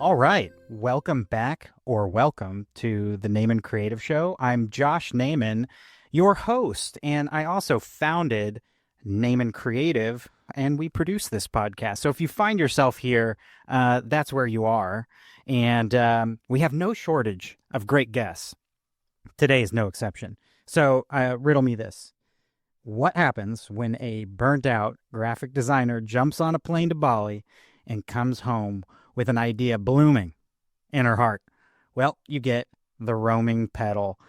All right. Welcome back or welcome to the Naaman Creative Show. I'm Josh Naaman, your host, and I also founded Naaman Creative, and we produce this podcast. So if you find yourself here, that's where you are. And we have no shortage of great guests. Today is no exception. So riddle me this. What happens when a burnt out graphic designer jumps on a plane to Bali and comes home with an idea blooming in her heart? Well, you get the Roaming Petal.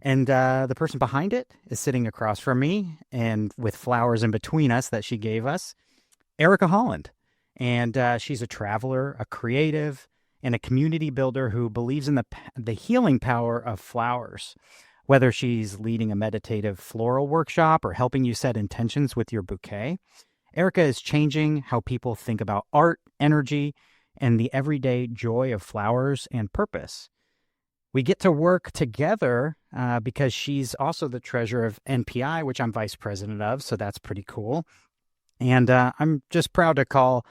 And the person behind it is sitting across from me and with flowers in between us that she gave us, Erica Holland. And she's a traveler, a creative, and a community builder who believes in the healing power of flowers. Whether she's leading a meditative floral workshop or helping you set intentions with your bouquet, Erica is changing how people think about art, energy, and the everyday joy of flowers and purpose. We get to work together because she's also the treasurer of NPI, which I'm vice president of, so that's pretty cool. And I'm just proud to call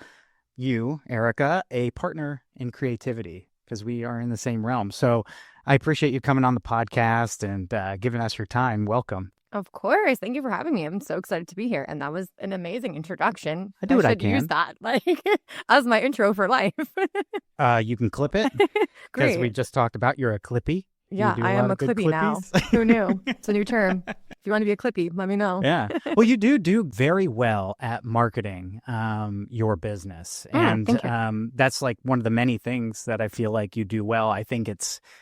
you, Erica, a partner in creativity because we are in the same realm. So I appreciate you coming on the podcast and giving us your time. Welcome. Of course. Thank you for having me. I'm so excited to be here. And that was an amazing introduction. I do what I should can. use that as my intro for life. You can clip it because Great. we just talked about you're a clippy. Yeah, I am a clippy now. Who knew? It's a new term. If you want to be a clippy, let me know. Yeah. Well, you do very well at marketing your business. Thank you. And that's like one of the many things that I feel like you do well. I think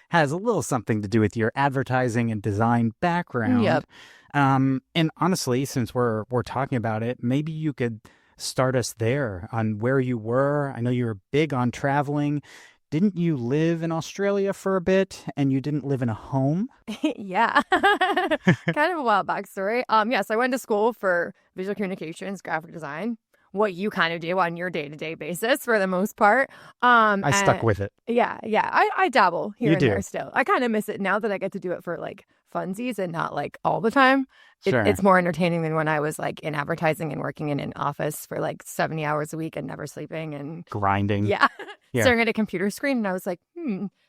has a little something to do with your advertising and design background. Yep. And honestly, since we're talking about it, maybe you could start us there on where you were. I know you were big on traveling. Didn't you live in Australia for a bit and you didn't live in a home? Yeah. Kind of a wild backstory. Yes, I went to school for visual communications, graphic design, what you kind of do on your day-to-day basis for the most part. I stuck with it. Yeah. I dabble here You and do. there still. I kind of miss it now that I get to do it for like funsies and not like all the time. Sure. It's more entertaining than when I was like in advertising and working in an office for like 70 hours a week and never sleeping and Grinding. yeah. Yeah. Staring at a computer screen. And I was like,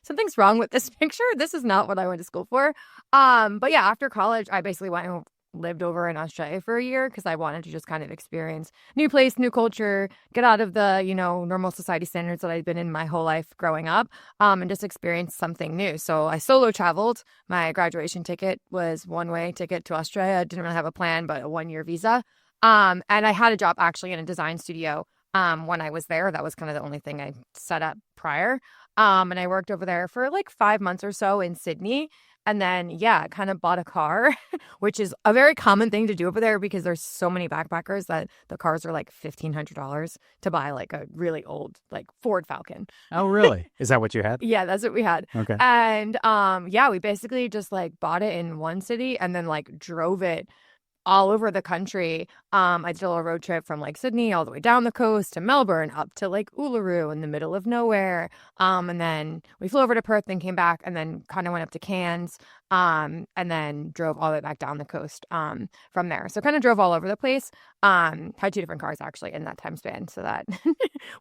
something's wrong with this picture. This is not what I went to school for. But yeah, after college, I basically went and lived over in Australia for a year because I wanted to just kind of experience new place, new culture, get out of the, normal society standards that I'd been in my whole life growing up, and just experience something new. So I solo traveled. My graduation ticket was one-way ticket to Australia. I didn't really have a plan, but a one-year visa. And I had a job actually in a design studio when I was there. That was kind of the only thing I set up prior. And I worked over there for like 5 months or so in Sydney. And then, yeah, kind of bought a car, which is a very common thing to do over there because there's so many backpackers that the cars are like $1,500 to buy like a really old like Ford Falcon. Oh, really? Is that what you had? Yeah, that's what we had. Okay. And yeah, we basically just like bought it in one city and then like drove it all over the country. I did a little road trip from like Sydney all the way down the coast to Melbourne up to like Uluru in the middle of nowhere. And then we flew over to Perth and came back and then kind of went up to Cairns and then drove all the way back down the coast from there. So kind of drove all over the place. Had 2 different cars actually in that time span so that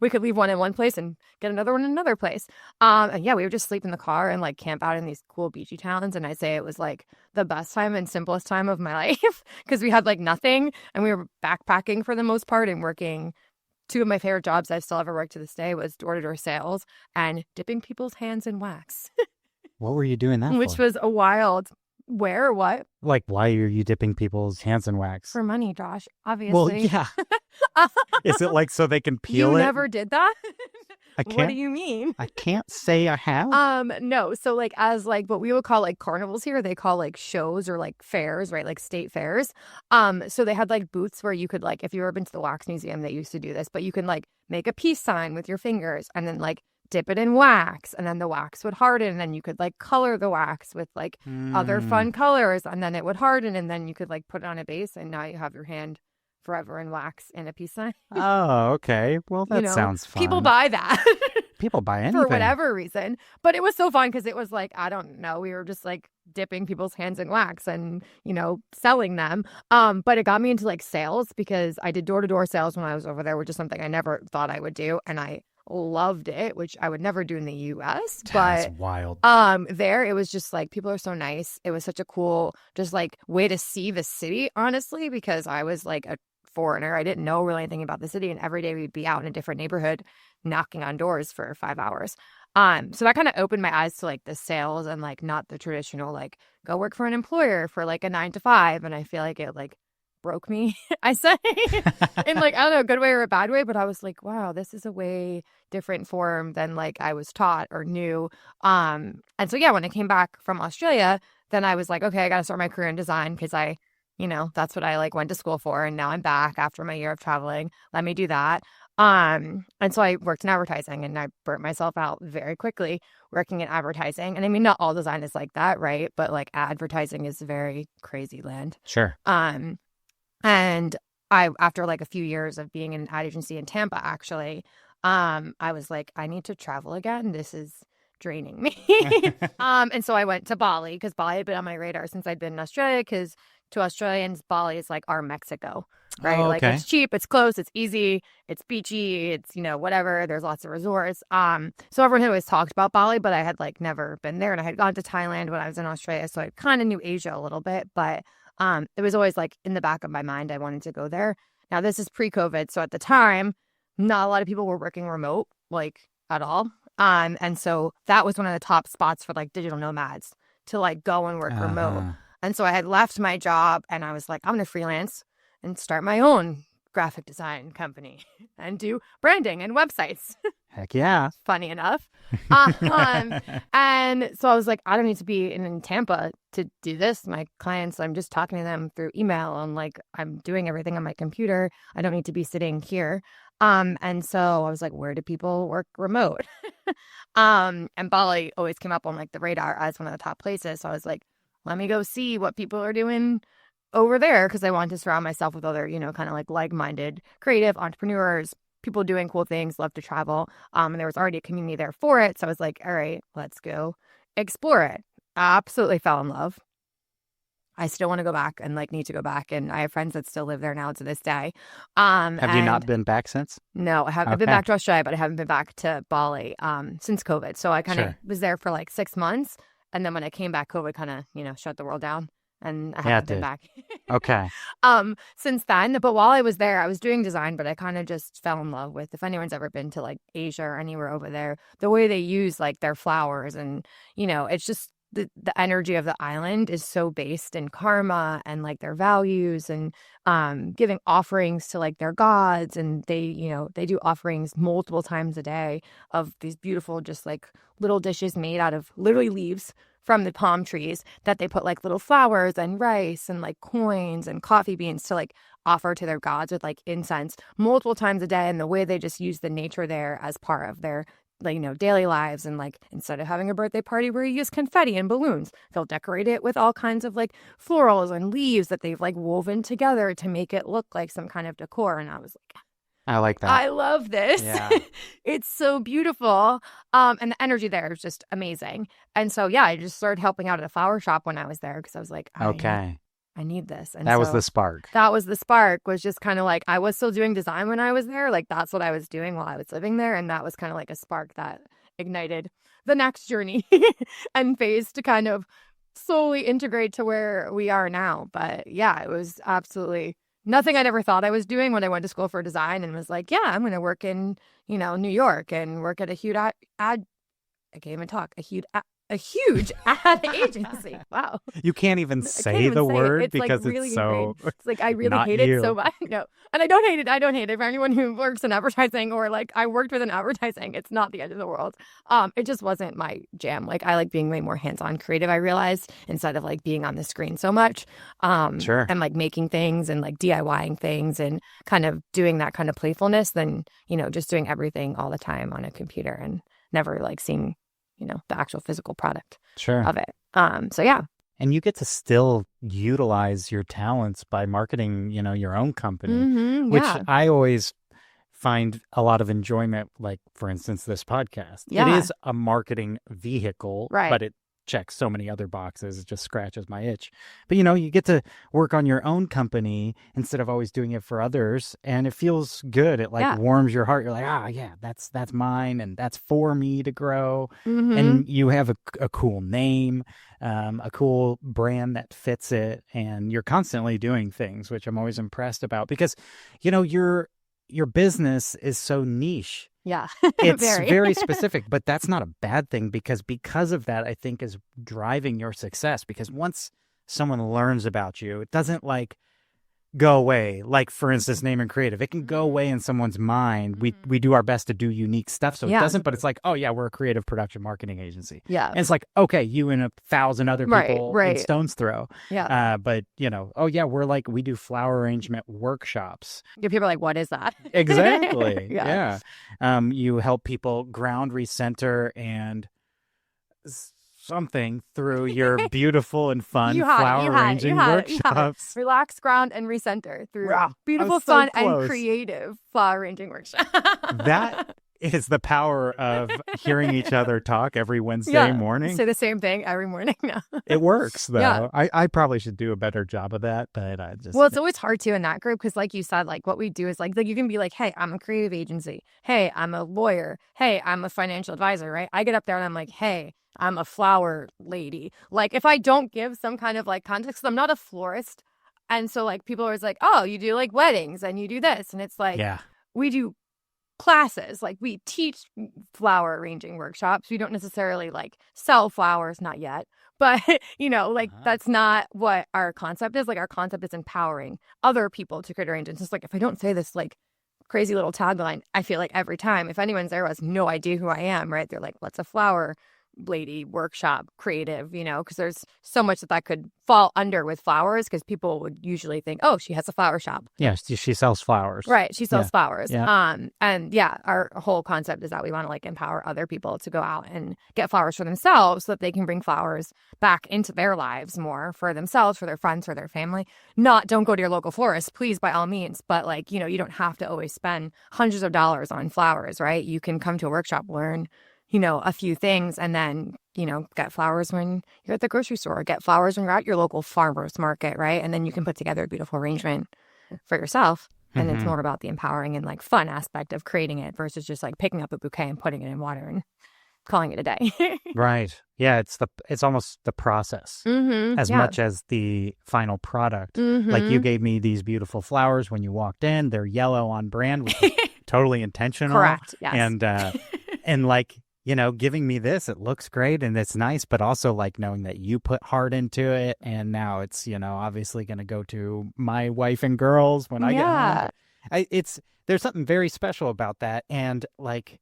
we could leave one in one place and get another one in another place. And yeah, we would just sleep in the car and like camp out in these cool beachy towns. And I'd say it was like the best time and simplest time of my life because we had like nothing and we were backpacking for the most part and working. 2 of my favorite jobs I've still ever worked to this day was door-to-door sales and dipping people's hands in wax. What were you doing that Which for? was a wild. Where or what? Like, why are you dipping people's hands in wax? For money, Josh, obviously. Well, yeah. Is it like so they can peel you it? never did that? I What can't. do you mean? I can't say I have. No. So like as like what we would call like carnivals here, they call like shows or like fairs, right? Like state fairs. So they had like booths where you could like, if you ever been to the wax museum, they used to do this, but you can like make a peace sign with your fingers and then like dip it in wax and then the wax would harden and then you could like color the wax with like other fun colors and then it would harden and then you could like put it on a base and now you have your hand forever in wax in a peace sign. Oh, okay. Well, that sounds fun. People buy that. People buy anything. For whatever reason. But it was so fun because it was like, I don't know, we were just like dipping people's hands in wax and, selling them. But it got me into like sales because I did door-to-door sales when I was over there, which is something I never thought I would do. And I loved it, which I would never do in the US. That's But wild. there it was just like people are so nice. It was such a cool just like way to see the city, honestly, because I was like a foreigner. I didn't know really anything about the city, and every day we'd be out in a different neighborhood knocking on doors for 5 hours. So that kind of opened my eyes to like the sales and like not the traditional like go work for an employer for like a 9 to 5. And I feel like it like broke me, I say, in like, I don't know, a good way or a bad way. But I was like, wow, this is a way different form than like I was taught or knew. And so, yeah, when I came back from Australia, then I was like, okay, I got to start my career in design because that's what I like went to school for. And now I'm back after my year of traveling. Let me do that. And so I worked in advertising, and I burnt myself out very quickly working in advertising. And I mean, not all design is like that, right? But like advertising is very crazy land. Sure. And I, after like a few years of being in an ad agency in Tampa, actually, I was like, I need to travel again. This is draining me. And so I went to Bali because Bali had been on my radar since I'd been in Australia, because to Australians, Bali is like our Mexico, right? Oh, Like okay. it's cheap, it's close, it's easy, it's beachy, it's, whatever. There's lots of resorts. So everyone had always talked about Bali, but I had like never been there, and I had gone to Thailand when I was in Australia. So I kind of knew Asia a little bit, but it was always like in the back of my mind, I wanted to go there. Now this is pre-COVID. So at the time, not a lot of people were working remote, like at all. And so that was one of the top spots for like digital nomads to like go and work remote. Uh-huh. And so I had left my job, and I was like, I'm going to freelance and start my own graphic design company and do branding and websites. Heck yeah. Funny enough. And so I was like, I don't need to be in Tampa to do this. My clients, I'm just talking to them through email, and like I'm doing everything on my computer. I don't need to be sitting here. And so I was like, where do people work remote? And Bali always came up on like the radar as one of the top places. So I was like, let me go see what people are doing over there, because I want to surround myself with other, kind of like-minded creative entrepreneurs, people doing cool things, love to travel. And there was already a community there for it. So I was like, all right, let's go explore it. I absolutely fell in love. I still want to go back and like need to go back. And I have friends that still live there now to this day. Have you not been back since? No, I've been back to Australia, but I haven't been back to Bali since COVID. So I kind of was there for like 6 months. And then when I came back, COVID kind of, shut the world down. And I haven't been back. Okay. Since then. But while I was there, I was doing design, but I kind of just fell in love with, if anyone's ever been to like Asia or anywhere over there, the way they use like their flowers, and, it's just the energy of the island is so based in karma and like their values, and giving offerings to like their gods. And they do offerings multiple times a day of these beautiful, just like little dishes made out of literally leaves from the palm trees that they put like little flowers and rice and like coins and coffee beans to like offer to their gods with like incense multiple times a day. And the way they just use the nature there as part of their like, daily lives. And like, instead of having a birthday party where you use confetti and balloons, they'll decorate it with all kinds of like florals and leaves that they've like woven together to make it look like some kind of decor. And I was like, I like that. I love this. Yeah. It's so beautiful. And the energy there is just amazing. And so, yeah, I just started helping out at a flower shop when I was there, because I was like, Okay. I need this. And That was the spark. That was the spark, was just kind of like, I was still doing design when I was there. Like, that's what I was doing while I was living there. And that was kind of like a spark that ignited the next journey and phase to kind of slowly integrate to where we are now. But yeah, it was absolutely nothing I'd ever thought I was doing when I went to school for design, and was like, yeah, I'm going to work in, New York and work at a huge ad. I can't even talk. A huge ad agency. Wow. You can't even say the word because like really it's so. ingrained. It's like I really hate you. it so much. No, and I don't hate it. I don't hate it. For anyone who works in advertising, or like I worked with an advertising, it's not the end of the world. It just wasn't my jam. Like I like being way more hands-on creative, I realized, instead of like being on the screen so much. Sure. And like making things and like DIYing things and kind of doing that kind of playfulness than, just doing everything all the time on a computer and never like seeing, the actual physical product of it. So yeah. And you get to still utilize your talents by marketing, your own company, which I always find a lot of enjoyment. Like, for instance, this podcast. Yeah. It is a marketing vehicle, right. but it checks so many other boxes. It just scratches my itch. But you get to work on your own company instead of always doing it for others, and it feels good. It like Yeah. warms your heart. You're like, yeah, that's mine, and that's for me to grow. Mm-hmm. And you have a cool name, a cool brand that fits it, and you're constantly doing things, which I'm always impressed about because, your business is so niche. Yeah. It's Very. very specific, but that's not a bad thing because of that, I think, is driving your success. Because once someone learns about you, it doesn't like go away. Like, for instance, Naaman Creative, it can go away in someone's mind. We do our best to do unique stuff, so it Yeah. doesn't. But it's like, oh yeah, we're a creative production marketing agency. Yeah. And it's like, okay, you and 1,000 other people in Right. stone's throw. Yeah. But oh yeah, we do flower arrangement workshops. Yeah, people are like, what is that? Exactly. Yeah. You help people ground, recenter, and something through your beautiful and fun flower arranging workshops. Relax, ground, and recenter through Wow, beautiful, so fun, close. and creative flower arranging workshops. That is the power of hearing each other talk every Wednesday morning. Say the same thing every morning now. It works, though. Yeah. I probably should do a better job of that, but I just... Well, it's always hard too in that group because, like you said, like what we do is like you can be like, hey, I'm a creative agency. Hey, I'm a lawyer. Hey, I'm a financial advisor, right? I get up there and I'm like, hey, I'm a flower lady. Like if I don't give some kind of like context, 'cause I'm not a florist. And so like people are always like, oh, you do like weddings and you do this. And it's like, we do classes. Like we teach flower arranging workshops. We don't necessarily like sell flowers, not yet. But, that's not what our concept is. Like our concept is empowering other people to create arrangements. It's like if I don't say this like crazy little tagline, I feel like every time if anyone's there who has no idea who I am, right? They're like, what's a flower lady workshop creative, because there's so much that could fall under with flowers because people would usually think, oh, she has a flower shop. Yeah, she sells flowers. Right. She sells flowers. Yeah. And our whole concept is that we want to like empower other people to go out and get flowers for themselves so that they can bring flowers back into their lives more for themselves, for their friends, for their family. Don't go to your local florist, please, by all means. But like, you don't have to always spend hundreds of dollars on flowers, right? You can come to a workshop, learn a few things and then, get flowers when you're at the grocery store, get flowers when you're at your local farmer's market, right? And then you can put together a beautiful arrangement for yourself. And it's more about the empowering and like fun aspect of creating it versus just like picking up a bouquet and putting it in water and calling it a day. Right. Yeah. It's almost the process as much as the final product. Like you gave me these beautiful flowers when you walked in. They're yellow on brand, which is totally intentional. Correct. Yes. And like, giving me this, it looks great and it's nice, but also like knowing that you put heart into it. And now it's, obviously going to go to my wife and girls when I get home. There's something very special about that. And like,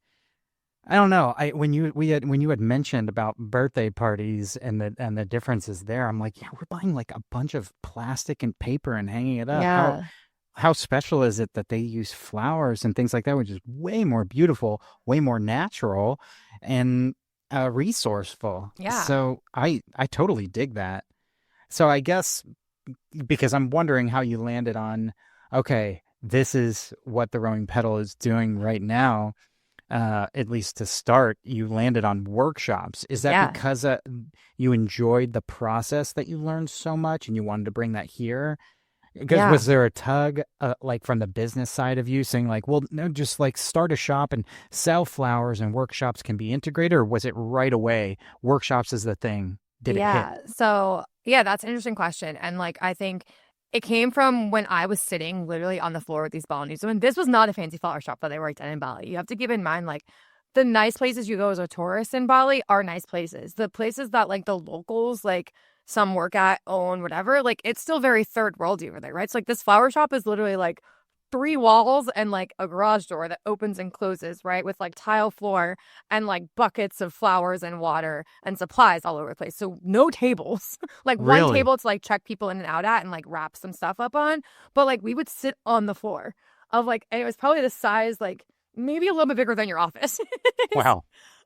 I don't know. When you had mentioned about birthday parties and the differences there, I'm like, yeah, we're buying like a bunch of plastic and paper and hanging it up. Yeah. How special is it that they use flowers and things like that, which is way more beautiful, way more natural, and resourceful. Yeah. So I totally dig that. So I guess because I'm wondering how you landed on, okay, this is what the Roaming Petal is doing right now. At least to start, you landed on workshops. Is that because you enjoyed the process that you learned so much and you wanted to bring that here? Because was there a tug like from the business side of you saying like, well, no, just like start a shop and sell flowers and workshops can be integrated, or was it right away workshops is the thing? Did it hit? So that's an interesting question. And like, I think it came from when I was sitting literally on the floor with these Balinese women. This was not a fancy flower shop that I worked at in Bali. You have to keep in mind, like, the nice places you go as a tourist in Bali are nice places. The places that like the locals, like some work at, own, whatever, like it's still very third worldy over there, right? So like this flower shop is literally like 3 walls and like a garage door that opens and closes, right? With like tile floor and like buckets of flowers and water and supplies all over the place. So no tables, like Really? one table to like check people in and out at and like wrap some stuff up on. But like we would sit on the floor of like, and it was probably the size, like maybe a little bit bigger than your office. Wow.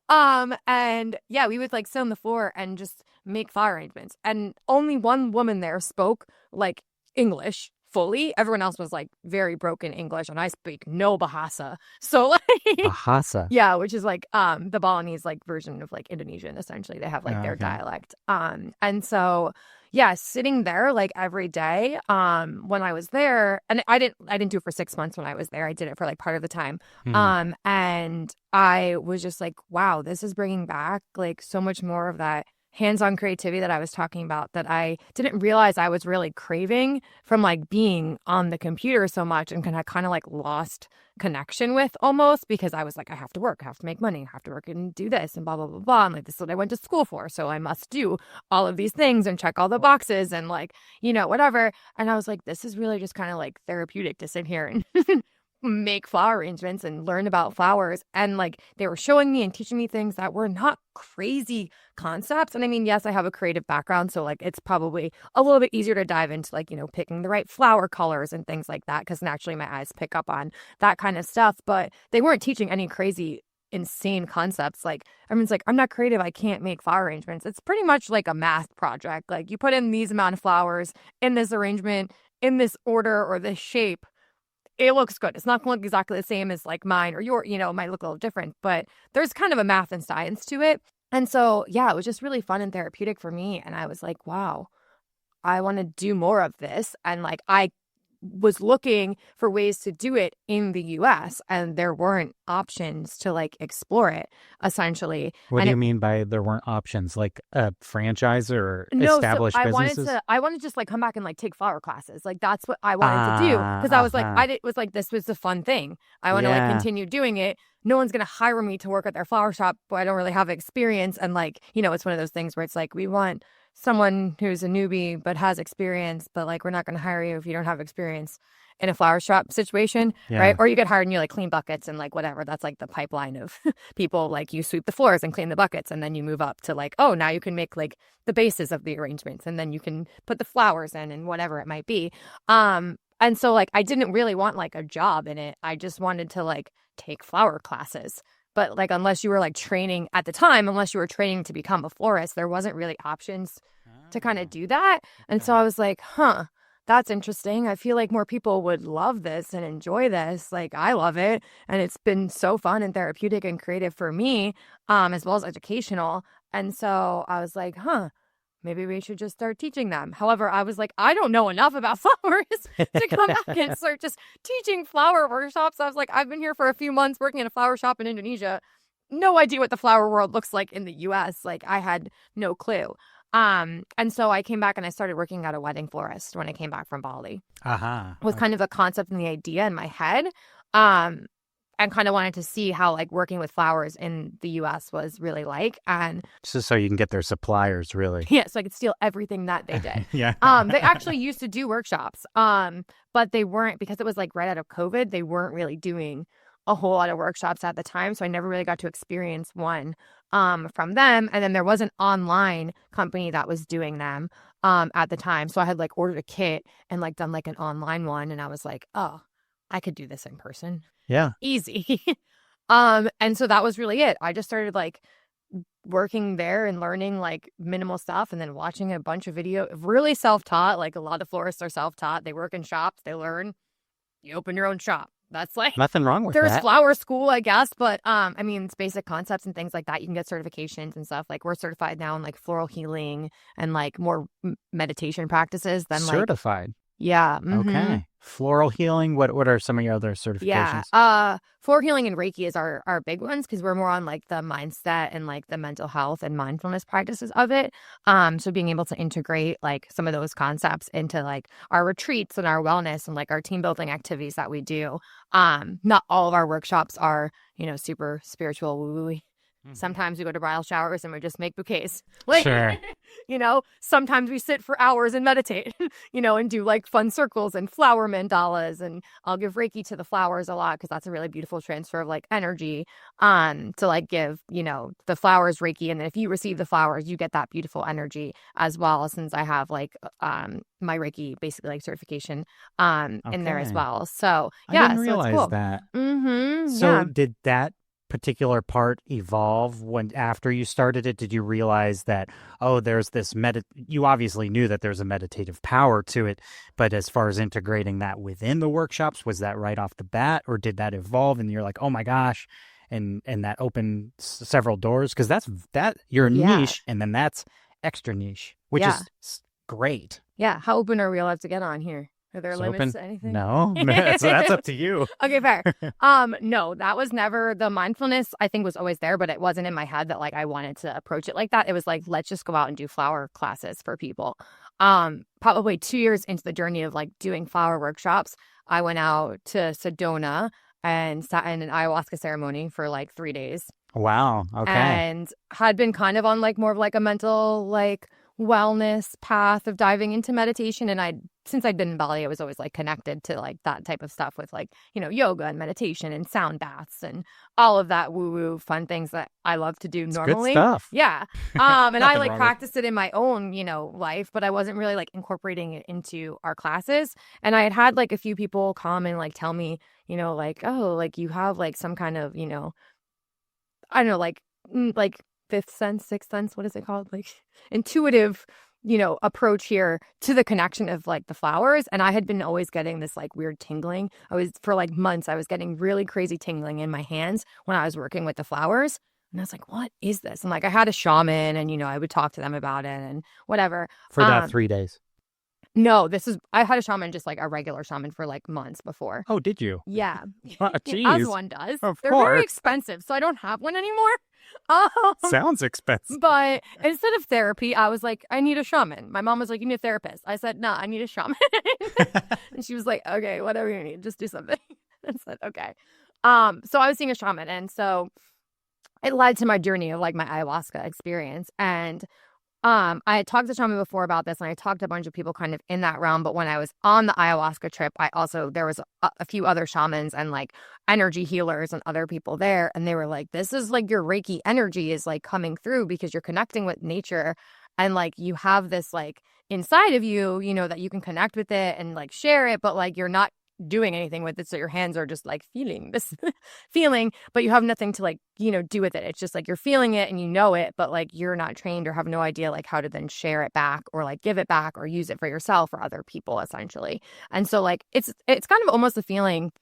And yeah, we would like sit on the floor and just make flower arrangements. And only one woman there spoke like English. fully. Everyone else was like very broken English, and I speak no Bahasa. So like Bahasa. yeah, which is like the Balinese like version of like Indonesian essentially. They have like their Okay. dialect. And so yeah, sitting there like every day when I was there, and I didn't do it for 6 months when I was there. I did it for like part of the time. Hmm. And I was just like, wow, this is bringing back like so much more of that hands-on creativity that I was talking about that I didn't realize I was really craving from like being on the computer so much, and kind of like lost connection with almost, because I was like, I have to work, I have to make money, I have to work and do this and blah, blah, blah, blah. And like, this is what I went to school for. So I must do all of these things and check all the boxes and like, whatever. And I was like, this is really just kind of like therapeutic to sit here and make flower arrangements and learn about flowers. And like they were showing me and teaching me things that were not crazy concepts. And I mean, yes, I have a creative background, so like it's probably a little bit easier to dive into like, picking the right flower colors and things like that, because naturally my eyes pick up on that kind of stuff. But they weren't teaching any crazy insane concepts. Like everyone's like, I'm not creative, I can't make flower arrangements. It's pretty much like a math project. Like you put in these amount of flowers in this arrangement in this order or this shape, it looks good. It's not going to look exactly the same as like mine or your, it might look a little different, but there's kind of a math and science to it. And so, yeah, it was just really fun and therapeutic for me. And I was like, wow, I want to do more of this. And like, I was looking for ways to do it in the US, and there weren't options to like explore it essentially. What And do you mean by there weren't options? Like a franchise or no, so established businesses? I wanted to just like come back and like take flower classes. Like that's what I wanted to do, because I was like, was like, this was a fun thing. I want to like continue doing it. No one's going to hire me to work at their flower shop, but I don't really have experience. And like, it's one of those things where it's like, we want someone who's a newbie but has experience, but like, we're not going to hire you if you don't have experience in a flower shop situation, right? Or you get hired and you like clean buckets and like whatever. That's like the pipeline of people. Like you sweep the floors and clean the buckets, and then you move up to like, oh, now you can make like the bases of the arrangements, and then you can put the flowers in and whatever it might be. And so like I didn't really want like a job in it. I just wanted to like take flower classes. But like unless you were like training at the time, unless you were training to become a florist, there wasn't really options to kind of do that. And so I was like, that's interesting. I feel like more people would love this and enjoy this. Like I love it. And it's been so fun and therapeutic and creative for me, as well as educational. And so I was like, maybe we should just start teaching them. However, I was like, I don't know enough about flowers to come back and start just teaching flower workshops. I was like, I've been here for a few months working in a flower shop in Indonesia. No idea what the flower world looks like in the US. Like I had no clue. And so I came back and I started working at a wedding florist when I came back from Bali. With kind of a concept and the idea in my head. And kind of wanted to see how like working with flowers in the US was really like. And just so you can get their suppliers, really. Yeah, so I could steal everything that they did. They actually used to do workshops, but they weren't, because it was like right out of COVID, they weren't really doing a whole lot of workshops at the time. So I never really got to experience one from them. And then there was an online company that was doing them at the time. So I had like ordered a kit and like done like an online one. And I was like, oh, I could do this in person. Yeah. Easy. And so that was really it. I just started like working there and learning like minimal stuff, and then watching a bunch of video, really self-taught. Like a lot of florists are self-taught. They work in shops, they learn, you open your own shop. That's like nothing wrong with there's that. flower school, I guess, but I mean, it's basic concepts and things like that. You can get certifications and stuff. Like we're certified now in like floral healing and like more meditation practices than certified. Yeah. Mm-hmm. Okay. Floral healing. What are some of your other certifications? Yeah. Floral healing and Reiki is our big ones, because we're more on like the mindset and like the mental health and mindfulness practices of it. So being able to integrate like some of those concepts into like our retreats and our wellness and like our team building activities that we do. Not all of our workshops are, super spiritual woo-woo. Sometimes we go to bridal showers and we just make bouquets. Like, sure. Sometimes we sit for hours and meditate, and do like fun circles and flower mandalas. And I'll give Reiki to the flowers a lot, because that's a really beautiful transfer of like energy, to like give, the flowers Reiki. And then if you receive the flowers, you get that beautiful energy as well, since I have like, my Reiki basically like certification, in there as well. So yeah, I didn't realize it's cool. that. Mm-hmm. So did that particular part evolve when after you started it? Did you realize that, oh, there's this you obviously knew that there's a meditative power to it, but as far as integrating that within the workshops, was that right off the bat, or did that evolve and you're like, oh my gosh, and that opened several doors? Because that you're a Yeah. niche, and then that's extra niche, which Yeah. is great. Yeah. How open are we allowed to get on here? Are there It's limits open. to anything? No, that's up to you. Okay, fair. No, that was never the mindfulness. I think was always there, but it wasn't in my head that like I wanted to approach it like that. It was like, let's just go out and do flower classes for people. Probably 2 years into the journey of like doing flower workshops, I went out to Sedona and sat in an ayahuasca ceremony for like 3 days. Wow. Okay. And had been kind of on like more of like a mental like wellness path of diving into meditation. And since I'd been in Bali, I was always like connected to like that type of stuff with like, yoga and meditation and sound baths and all of that woo-woo fun things that I love to do normally. Good stuff. Yeah. And I Nothing like wrong with practiced it in my own, life, but I wasn't really like incorporating it into our classes. And I had like a few people come and like tell me, like, oh, like you have like some kind of, I don't know, like fifth sense, sixth sense, what is it called? Like intuitive, approach here to the connection of like the flowers. And I had been always getting this like weird tingling. For like months, I was getting really crazy tingling in my hands when I was working with the flowers. And I was like, what is this? And like I had a shaman and, I would talk to them about it and whatever. For that 3 days. No, I had a shaman, just like a regular shaman for like months before. Oh, did you? Yeah. Jeez. As one does. Of They're course. very expensive, so I don't have one anymore. Sounds expensive. But instead of therapy, I was like, I need a shaman. My mom was like, you need a therapist. I said, no, I need a shaman. And she was like, okay, whatever you need, just do something. I said, okay. So I was seeing a shaman. And so it led to my journey of like my ayahuasca experience. And I had talked to shaman before about this, and I talked to a bunch of people kind of in that realm. But when I was on the ayahuasca trip, there was a few other shamans and like energy healers and other people there. And they were like, this is like your Reiki energy is like coming through because you're connecting with nature. And like you have this like inside of you, that you can connect with it and like share it, but like you're not doing anything with it, so your hands are just like feeling this feeling, but you have nothing to like do with it. It's just like you're feeling it and it, but like you're not trained or have no idea like how to then share it back or like give it back or use it for yourself or other people essentially. And so like it's kind of almost a feeling.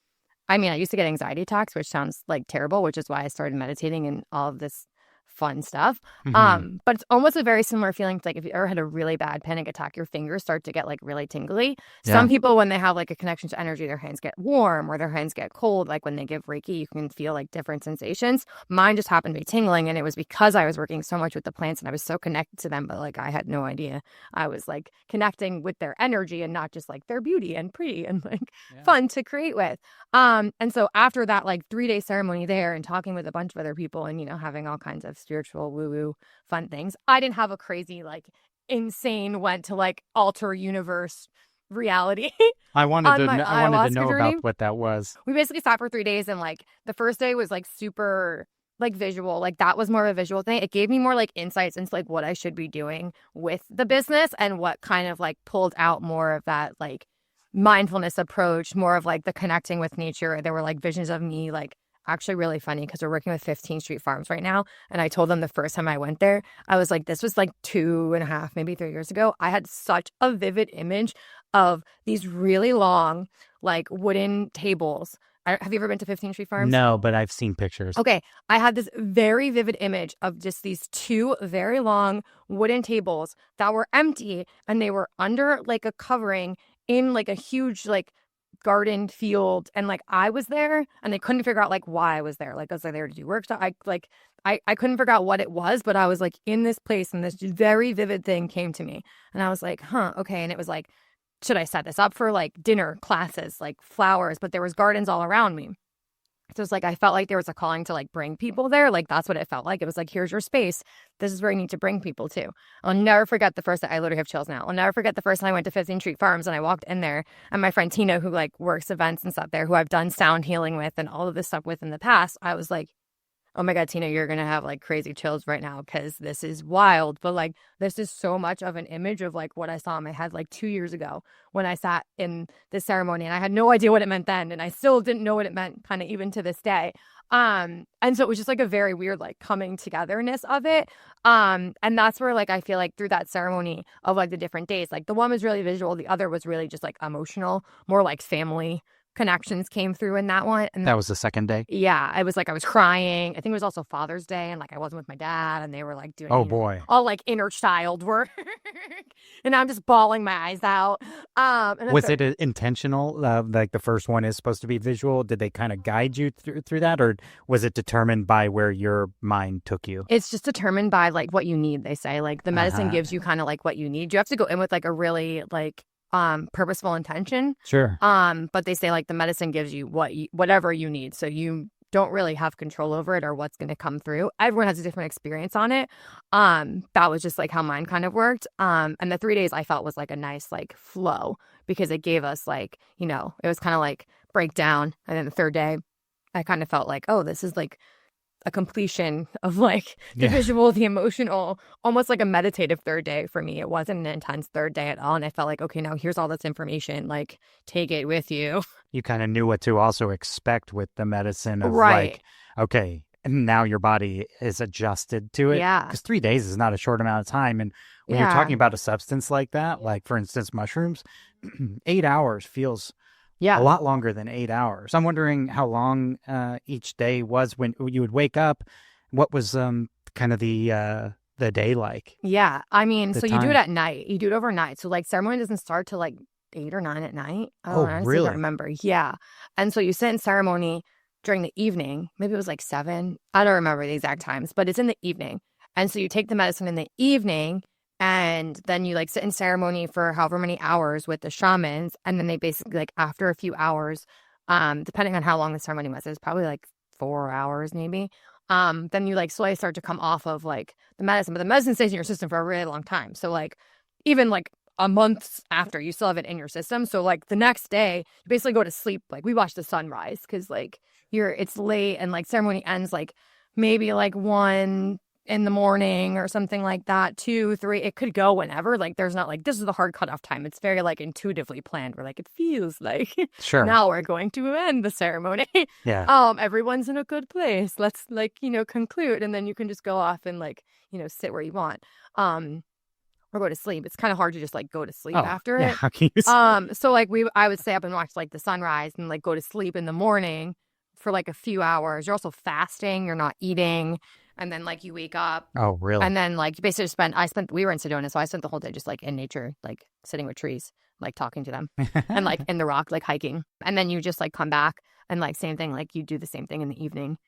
I mean, I used to get anxiety attacks, which sounds like terrible, which is why I started meditating and all of this fun stuff. Mm-hmm. But it's almost a very similar feeling to like if you ever had a really bad panic attack, your fingers start to get like really tingly. Yeah. Some people, when they have like a connection to energy, their hands get warm or their hands get cold. Like when they give Reiki, you can feel like different sensations. Mine just happened to be tingling, and it was because I was working so much with the plants and I was so connected to them, but like I had no idea I was like connecting with their energy and not just like their beauty and pretty and like fun to create with. And so after that like 3-day ceremony there and talking with a bunch of other people and having all kinds of spiritual woo-woo fun things, I didn't have a crazy like insane went to like alter universe reality. I wanted to know journey. about what that was. We basically sat for 3 days, and like the first day was like super like visual, like that was more of a visual thing. It gave me more like insights into like what I should be doing with the business and what kind of like pulled out more of that like mindfulness approach, more of like the connecting with nature. There were like visions of me, like actually really funny because we're working with 15th Street Farms right now. And I told them the first time I went there, I was like, this was like 2.5, maybe 3 years ago. I had such a vivid image of these really long, like wooden tables. Have you ever been to 15th Street Farms? No, but I've seen pictures. Okay. I had this very vivid image of just these 2 very long wooden tables that were empty, and they were under like a covering in like a huge like garden field, and like I was there and they couldn't figure out like why I was there. Like I was like there to do work stuff. I couldn't figure out what it was, but I was like in this place and this very vivid thing came to me, and I was like, okay. And it was like, should I set this up for like dinner, classes, like flowers? But there was gardens all around me. So it's like I felt like there was a calling to like bring people there. Like that's what it felt like. It was like, here's your space. This is where you need to bring people to. I'll never forget the first time. I literally have chills now. I'll never forget the first time I went to 15th Street Farms and I walked in there, and my friend Tina, who like works events and stuff there, who I've done sound healing with and all of this stuff with in the past, I was like, oh my God, Tina, you're going to have like crazy chills right now because this is wild. But like, this is so much of an image of like what I saw in my head like 2 years ago when I sat in this ceremony, and I had no idea what it meant then. And I still didn't know what it meant kind of even to this day. And so it was just like a very weird, like coming togetherness of it. And that's where like, I feel like through that ceremony of like the different days, like the one was really visual. The other was really just like emotional, more like family connections came through in that one. And That was the second day? yeah, I was like, I was crying. I think it was also Father's Day, and like I wasn't with my dad, and they were like doing, Oh, boy. all like inner child work, and I'm just bawling my eyes out. And Was it intentional? Like the first one is supposed to be visual. Did they kind of guide you through that, or was it determined by where your mind took you? It's just determined by like what you need. They say like the medicine gives you kind of like what you need. You have to go in with like a really like purposeful intention. Sure. But they say like the medicine gives you whatever you need. So you don't really have control over it or what's going to come through. Everyone has a different experience on it. That was just like how mine kind of worked. And the 3 days I felt was like a nice like flow because it gave us like, it was kind of like breakdown. And then the third day I kind of felt like, oh, this is like a completion of like the visual, the emotional, almost like a meditative third day for me. It wasn't an intense third day at all. And I felt like, okay, now here's all this information, like take it with you. You kind of knew what to also expect with the medicine of Right. like, okay, and now your body is adjusted to it. Yeah. Because 3 days is not a short amount of time. And when you're talking about a substance like that, like for instance, mushrooms, 8 hours feels a lot longer than 8 hours. I'm wondering how long each day was when you would wake up. What was kind of the day like? Yeah. I mean, The so you do it time? at night. You do it overnight. So like ceremony doesn't start till like 8 or 9 at night. I Oh, honestly really? don't remember. Yeah. And so you sit in ceremony during the evening. Maybe it was like 7. I don't remember the exact times, but it's in the evening. And so you take the medicine in the evening, and then you like sit in ceremony for however many hours with the shamans. And then they basically like after a few hours, depending on how long the ceremony was, it was probably like 4 hours maybe. Then you like slowly start to come off of like the medicine, but the medicine stays in your system for a really long time. So like even like a month after, you still have it in your system. So like the next day, you basically go to sleep. Like we watch the sunrise because like it's late, and like ceremony ends like maybe like 1 in the morning or something like that, 2, 3. It could go whenever. Like there's not like this is the hard cutoff time. It's very like intuitively planned. Where like it feels like Sure. now we're going to end the ceremony. Yeah. Everyone's in a good place. Let's like conclude, and then you can just go off and like sit where you want. Or go to sleep. It's kind of hard to just like go to sleep after it. How can you So like I would stay up and watch like the sunrise and like go to sleep in the morning for like a few hours. You're also fasting. You're not eating. And then like you wake up. Oh, really? And then like you basically we were in Sedona, so I spent the whole day just like in nature, like sitting with trees, like talking to them and like in the rock, like hiking. And then you just like come back and like same thing, like you do the same thing in the evening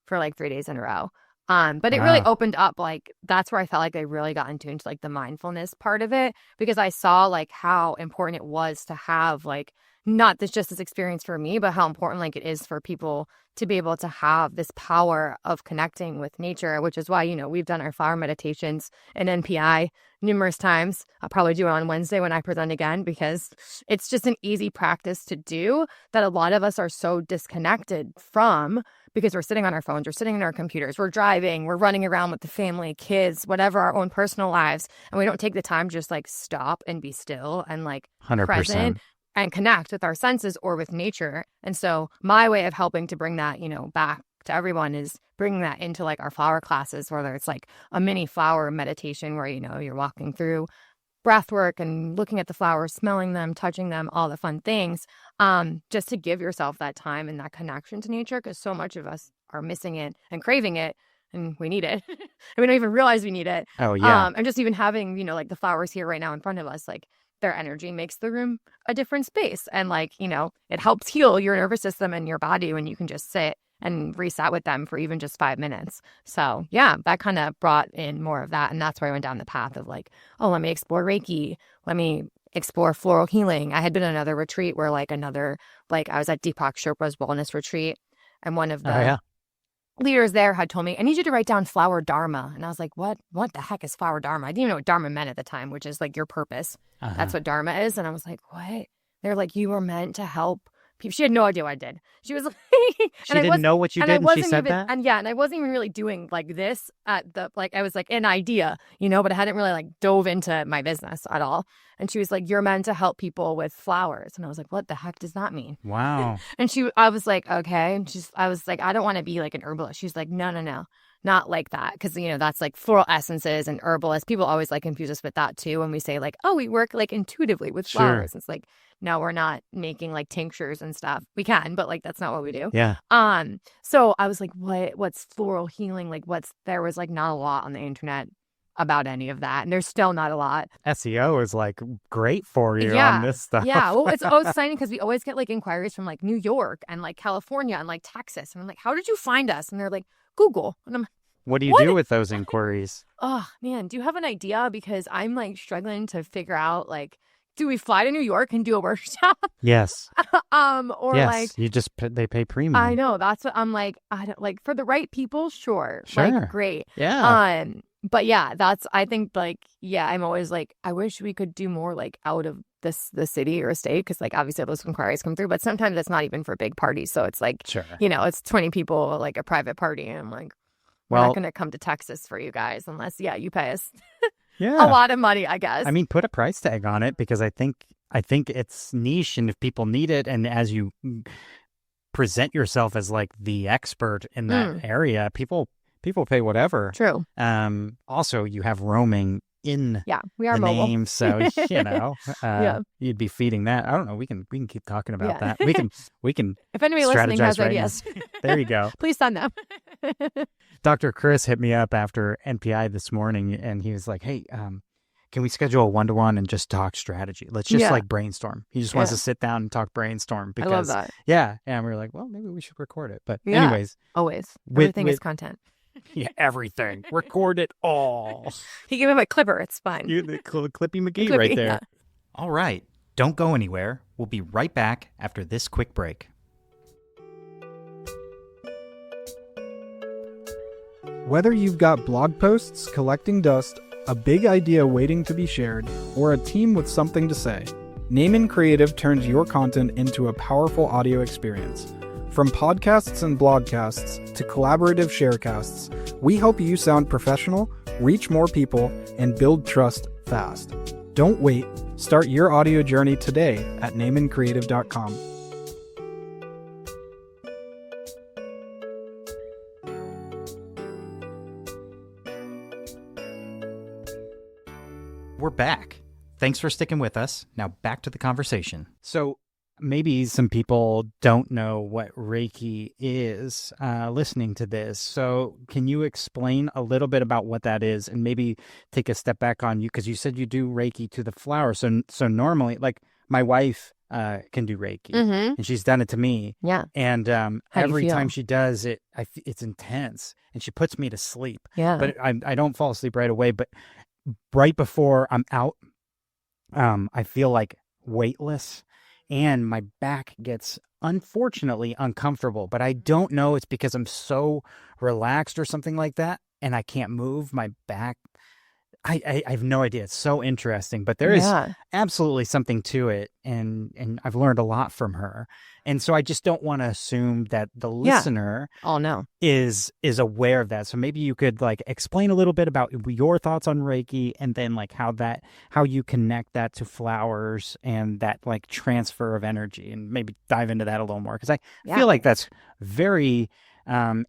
for like 3 days in a row. But it really opened up, like, that's where I felt like I really got into like the mindfulness part of it, because I saw like how important it was to have like, not just this experience for me, but how important like it is for people to be able to have this power of connecting with nature, which is why, we've done our flower meditations in NPI numerous times. I'll probably do it on Wednesday when I present again, because it's just an easy practice to do that a lot of us are so disconnected from, because we're sitting on our phones, we're sitting in our computers, we're driving, we're running around with the family, kids, whatever, our own personal lives. And we don't take the time to just like stop and be still and like 100%. present and connect with our senses or with nature. And so my way of helping to bring that, back to everyone is bringing that into like our flower classes, whether it's like a mini flower meditation where, you're walking through breath work and looking at the flowers, smelling them, touching them, all the fun things, just to give yourself that time and that connection to nature, because so much of us are missing it and craving it, and we need it. And we don't even realize we need it. Oh, yeah. And just even having, like the flowers here right now in front of us, like their energy makes the room a different space. And like, it helps heal your nervous system and your body when you can just sit and reset with them for even just 5 minutes. So yeah, that kind of brought in more of that. And that's where I went down the path of like, oh, let me explore Reiki. Let me explore floral healing. I had been on another retreat where I was at Deepak Chopра's wellness retreat. And one of the leaders there had told me, I need you to write down flower dharma. And I was like, what the heck is flower dharma? I didn't even know what dharma meant at the time, which is like your purpose. That's what dharma is. And I was like, what? They're like, you were meant to help She had no idea what I did. She was like, She didn't know what you did, and she said that? And I wasn't even really doing like this at the, like, I was like an idea, but I hadn't really like dove into my business at all. And she was like, you're meant to help people with flowers. And I was like, what the heck does that mean? Wow. And I was like, okay. And I was like, I don't want to be like an herbalist. She's like, no, not like that. Because, that's like floral essences and herbalists. People always like confuse us with that too. When we say like, oh, we work like intuitively with flowers. It's like, no, we're not making like tinctures and stuff. We can, but like, that's not what we do. Yeah. So I was like, what's floral healing? Like there was like not a lot on the internet about any of that. And there's still not a lot. SEO is like great for you on this stuff. Yeah. Well, it's always exciting because we always get like inquiries from like New York and like California and like Texas. And I'm like, how did you find us? And they're like, Google. And I'm, what do you do with those inquiries? Oh man, do you have an idea? Because I'm like struggling to figure out like, do we fly to New York and do a workshop? Yes. Or yes, like you just they pay premium. I know, that's what I'm like. I don't like, for the right people, sure. Like, great. Yeah. But yeah, I think like, I'm always like, I wish we could do more like out of the city or state, because like obviously those inquiries come through, but sometimes it's not even for big parties. So it's like, it's 20 people, like a private party, and I'm like, we're not going to come to Texas for you guys unless you pay us. A lot of money, I guess. I mean, put a price tag on it, because I think it's niche, and if people need it, and as you present yourself as like the expert in that area, people pay whatever. True. Also, you have roaming in we are the mobile. name, so you'd be feeding that. I don't know. We can keep talking about that. We can. If anybody listening has ideas, there you go. Please send them. Dr. Chris hit me up after NPI this morning, and he was like, "Hey, can we schedule a 1-to-1 and just talk strategy? Let's just like brainstorm." He just wants to sit down and talk brainstorm. Because, I love that. Yeah, and we were like, well, maybe we should record it. But anyways, always everything is content. Yeah, everything. Record it all. He gave him a clipper. It's fine. You're the Clippy McGee right there. Yeah. All right. Don't go anywhere. We'll be right back after this quick break. Whether you've got blog posts collecting dust, a big idea waiting to be shared, or a team with something to say, Naaman Creative turns your content into a powerful audio experience. From podcasts and blogcasts to collaborative sharecasts, we help you sound professional, reach more people, and build trust fast. Don't wait. Start your audio journey today at naamancreative.com. We're back. Thanks for sticking with us. Now back to the conversation. So maybe some people don't know what Reiki is listening to this. So can you explain a little bit about what that is, and maybe take a step back on you? Because you said you do Reiki to the flower. So normally, like my wife can do Reiki, and she's done it to me. Yeah. And every time she does it, it's intense, and she puts me to sleep. Yeah. But I don't fall asleep right away. But right before I'm out, I feel like weightless. And my back gets, unfortunately, uncomfortable. But I don't know, it's because I'm so relaxed or something like that, and I can't move my back. I have no idea. It's so interesting. But there is absolutely something to it, and I've learned a lot from her. And so I just don't want to assume that the listener is aware of that. So maybe you could like explain a little bit about your thoughts on Reiki, and then like how you connect that to flowers and that like transfer of energy, and maybe dive into that a little more, because I feel like that's very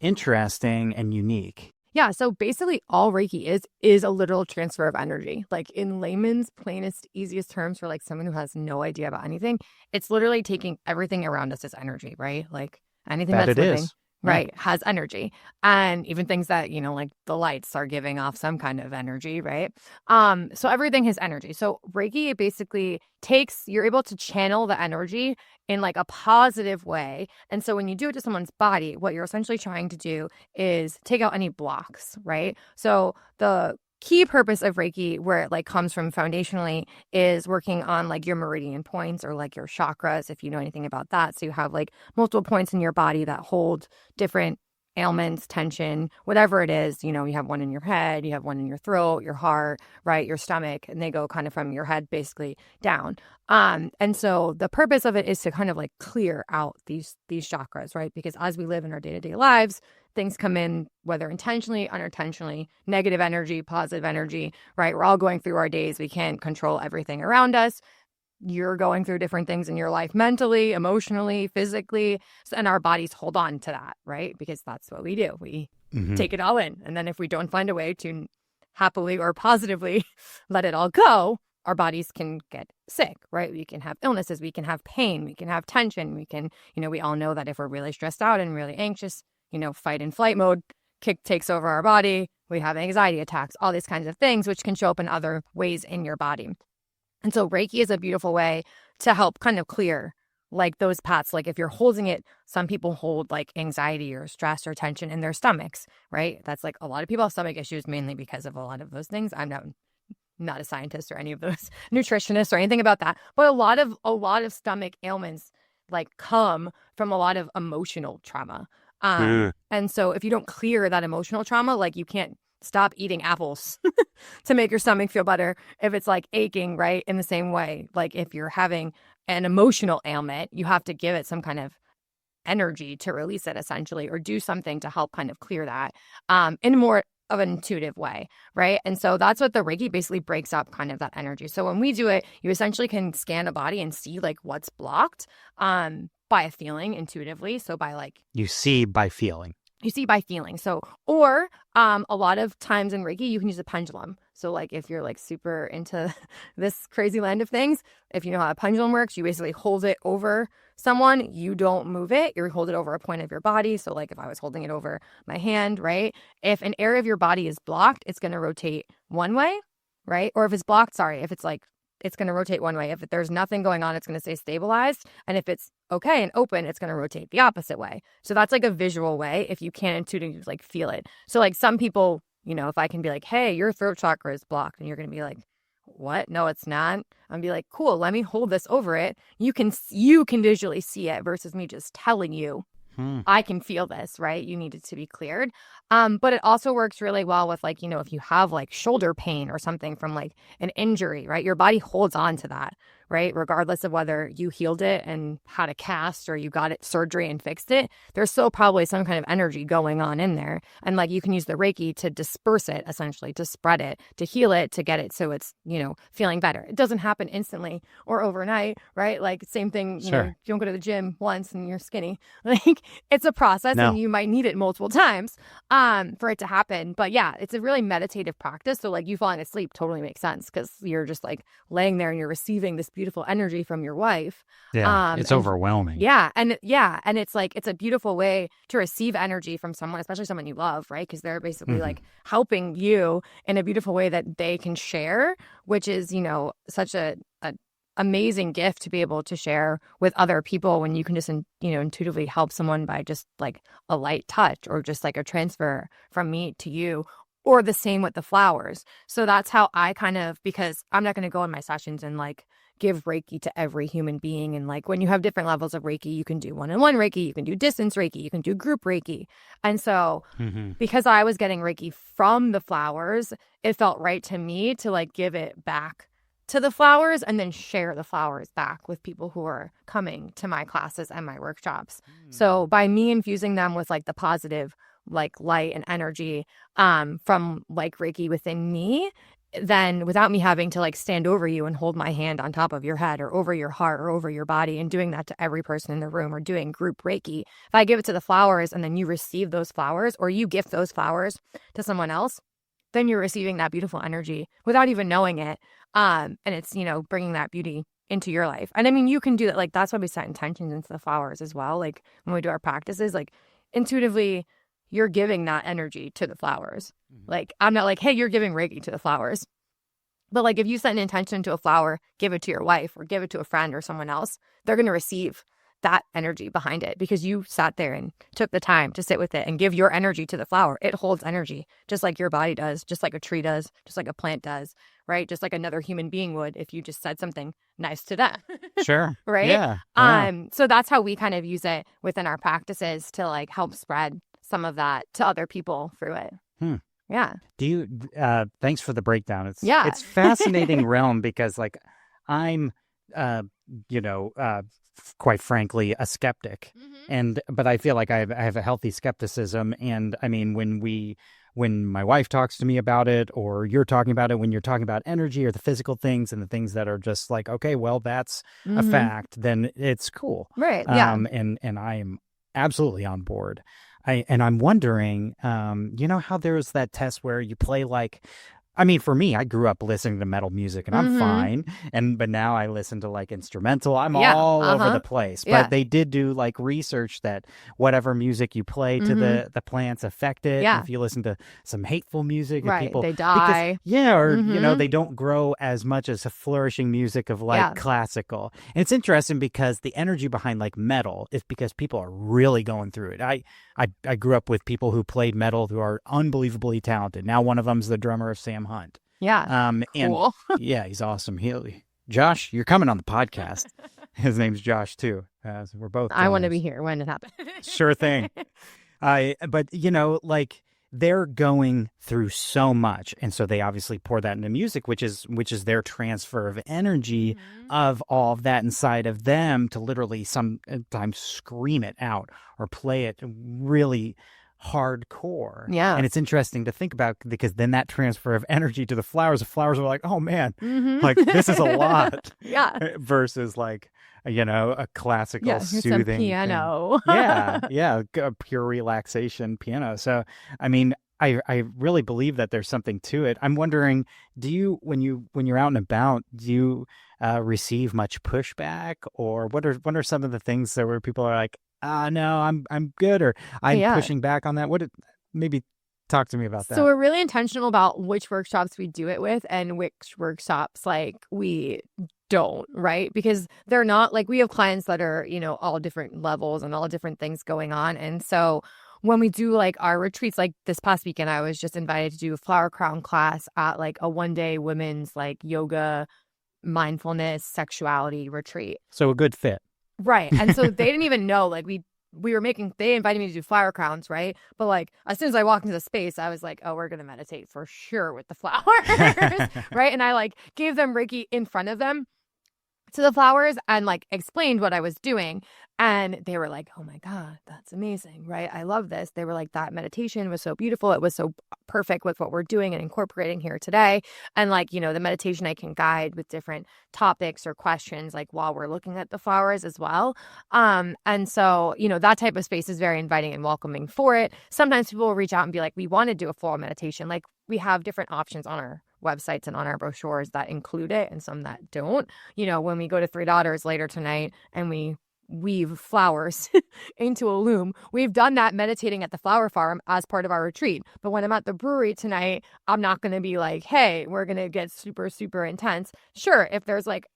interesting and unique. Yeah, so basically all Reiki is a literal transfer of energy. Like in layman's plainest, easiest terms for like someone who has no idea about anything, it's literally taking everything around us as energy, right? Like anything that's living, right, has energy. And even things that, like the lights are giving off some kind of energy, right? So everything has energy. So Reiki basically you're able to channel the energy in like a positive way. And so when you do it to someone's body, what you're essentially trying to do is take out any blocks, right? So the key purpose of Reiki, where it like comes from foundationally, is working on like your meridian points, or like your chakras, if you know anything about that. So you have like multiple points in your body that hold different ailments, tension, whatever it is, you have one in your head, you have one in your throat, your heart, right, your stomach, and they go kind of from your head basically down. And so the purpose of it is to kind of like clear out these chakras, right? Because as we live in our day-to-day lives, things come in, whether intentionally, unintentionally, negative energy, positive energy, right? We're all going through our days. We can't control everything around us. You're going through different things in your life mentally, emotionally, physically, and our bodies hold on to that, right? Because that's what we do. We take it all in. And then if we don't find a way to happily or positively let it all go, our bodies can get sick, right? We can have illnesses, we can have pain, we can have tension, we can, we all know that if we're really stressed out and really anxious, fight and flight mode takes over our body. We have anxiety attacks, all these kinds of things, which can show up in other ways in your body. And so Reiki is a beautiful way to help kind of clear like those paths. Like if you're holding it, some people hold like anxiety or stress or tension in their stomachs, right? That's like a lot of people have stomach issues mainly because of a lot of those things. I'm not a scientist or any of those nutritionists or anything about that. But a lot of stomach ailments like come from a lot of emotional trauma. And so if you don't clear that emotional trauma, like you can't stop eating apples to make your stomach feel better if it's like aching, right? In the same way, like if you're having an emotional ailment, you have to give it some kind of energy to release it essentially, or do something to help kind of clear that in more of an intuitive way, right? And so that's what the Reiki basically breaks up kind of that energy. So when we do it, you essentially can scan a body and see like what's blocked by a feeling intuitively. So by like you see by feeling. So, or a lot of times in Reiki, you can use a pendulum. So like if you're like super into this crazy land of things, if you know how a pendulum works, you basically hold it over someone. You don't move it. You hold it over a point of your body. So like if I was holding it over my hand, right? If an area of your body is blocked, it's going to rotate one way, right? Or if it's blocked, if it's like, it's going to rotate one way. If there's nothing going on, it's going to stay stabilized. And if it's okay and open, it's going to rotate the opposite way. So that's like a visual way if you can't intuitively like feel it. So like some people, if I can be like, hey, your throat chakra is blocked, and you're going to be like, what? No, it's not. I'll be like, cool, let me hold this over it. You can visually see it versus me just telling you. I can feel this, right? You need it to be cleared. But it also works really well with like, if you have like shoulder pain or something from like an injury, right? Your body holds on to that, right? Regardless of whether you healed it and had a cast or you got it surgery and fixed it, there's still probably some kind of energy going on in there. And like you can use the Reiki to disperse it, essentially, to spread it, to heal it, to get it so it's, feeling better. It doesn't happen instantly or overnight, right? Like same thing, you don't go to the gym once and you're skinny. Like it's a process and you might need it multiple times for it to happen. But yeah, it's a really meditative practice. So like you falling asleep totally makes sense because you're just like laying there and you're receiving this beautiful energy from your wife. Yeah, it's overwhelming. Yeah, and it's like it's a beautiful way to receive energy from someone, especially someone you love, right? Because they're basically like helping you in a beautiful way that they can share, which is such a amazing gift to be able to share with other people when you can just intuitively help someone by just like a light touch or just like a transfer from me to you. Or the same with the flowers. So that's how I kind of, because I'm not going to go in my sessions and like give Reiki to every human being. And like when you have different levels of Reiki, you can do one-on-one Reiki, you can do distance Reiki, you can do group Reiki. And so because I was getting Reiki from the flowers, it felt right to me to like give it back to the flowers and then share the flowers back with people who are coming to my classes and my workshops. So by me infusing them with like the positive like light and energy from like Reiki within me, then without me having to like stand over you and hold my hand on top of your head or over your heart or over your body and doing that to every person in the room or doing group Reiki, if I give it to the flowers and then you receive those flowers or you gift those flowers to someone else, then you're receiving that beautiful energy without even knowing it. And it's, bringing that beauty into your life. And I mean, you can do that. Like, that's why we set intentions into the flowers as well. Like when we do our practices, like intuitively, you're giving that energy to the flowers. Like, I'm not like, hey, you're giving Reiki to the flowers. But like, if you set an intention to a flower, give it to your wife or give it to a friend or someone else, they're going to receive that energy behind it because you sat there and took the time to sit with it and give your energy to the flower. It holds energy just like your body does, just like a tree does, just like a plant does, right? Just like another human being would if you just said something nice to them. Sure. Right? Yeah. So that's how we kind of use it within our practices to like help spread some of that to other people through it. Yeah. Do you, thanks for the breakdown. It's Yeah. fascinating realm because like I'm, you know, quite frankly, a skeptic. But I feel like I have a healthy skepticism. And I mean, when my wife talks to me about it, or you're talking about it, when you're talking about energy or the physical things and the things that are just like, okay, well, that's a fact, then it's cool. Right. Yeah. And I am absolutely on board. I'm wondering, you know how there's that test where you play like, I mean, for me, I grew up listening to metal music and I'm fine. But now I listen to like instrumental. I'm all over the place. But they did do like research that whatever music you play to the plants affect it. Yeah. If you listen to some hateful music, Right. people They die. or you know, they don't grow as much as a flourishing music of like classical. And it's interesting because the energy behind like metal is because people are really going through it. I grew up with people who played metal who are unbelievably talented. Now one of them's the drummer of Sam Hunt. Yeah. And Cool. yeah, he's awesome. Josh, you're coming on the podcast. His name's Josh too. So we're both. I want to be here when it happens. Sure thing. But you know, like they're going through so much, and so they obviously pour that into music, which is their transfer of energy of all of that inside of them to literally sometimes scream it out or play it really hardcore. Yeah. And it's interesting to think about because then that transfer of energy to the flowers are like, oh man, like this is a lot. Yeah. Versus like, you know, a classical Here's some soothing piano. yeah, a pure relaxation piano. So I mean, I really believe that there's something to it. I'm wondering, do you when you're out and about, do you receive much pushback, or what are some of the things that where people are like, no, I'm good, or I'm pushing back on that? Maybe talk to me about that. So we're really intentional about which workshops we do it with and which workshops like we don't, right? Because they're not like, we have clients that are, you know, all different levels and all different things going on. And so when we do like our retreats, like this past weekend, I was just invited to do a flower crown class at like a 1-day women's like yoga, mindfulness, sexuality retreat. So a good fit. Right. And so they didn't even know, like they invited me to do flower crowns, right? But like as soon as I walked into the space, I was like, oh, we're going to meditate for sure with the flowers, right? And I like gave them Reiki in front of them to the flowers and like explained what I was doing. And they were like, oh my God, that's amazing, right? I love this. They were like, that meditation was so beautiful. It was so perfect with what we're doing and incorporating here today. And like, you know, the meditation I can guide with different topics or questions, like while we're looking at the flowers as well. And so, you know, that type of space is very inviting and welcoming for it. Sometimes people will reach out and be like, we want to do a floral meditation. Like we have different options on our websites and on our brochures that include it and some that don't. You know, when we go to Three Daughters later tonight and we weave flowers into a loom, we've done that meditating at the flower farm as part of our retreat. But when I'm at the brewery tonight, I'm not going to be like, hey, we're going to get super, super intense. Sure, if there's like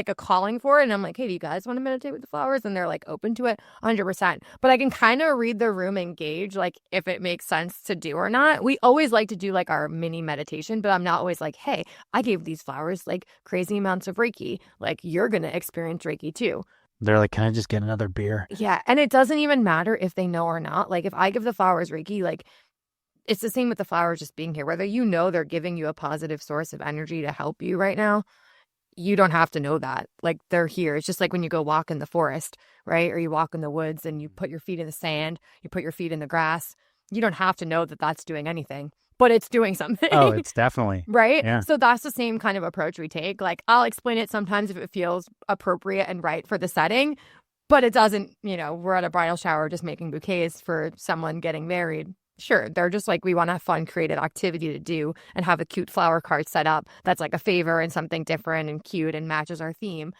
a calling for it and I'm like, hey, do you guys want to meditate with the flowers? And they're like open to it 100%. But I can kind of read the room and gauge like if it makes sense to do or not. We always like to do like our mini meditation, but I'm not always like, hey, I gave these flowers like crazy amounts of Reiki. Like you're going to experience Reiki too. They're like, can I just get another beer? Yeah. And it doesn't even matter if they know or not. Like if I give the flowers Reiki, like it's the same with the flowers just being here. Whether you know they're giving you a positive source of energy to help you right now, you don't have to know that. Like they're here. It's just like when you go walk in the forest, right? Or you walk in the woods and you put your feet in the sand, you put your feet in the grass. You don't have to know that that's doing anything, but it's doing something. Oh, it's definitely. Right? Yeah. So that's the same kind of approach we take. Like I'll explain it sometimes if it feels appropriate and right for the setting, but it doesn't, you know, we're at a bridal shower just making bouquets for someone getting married. Sure, they're just like, we want a fun, creative activity to do and have a cute flower cart set up that's like a favor and something different and cute and matches our theme.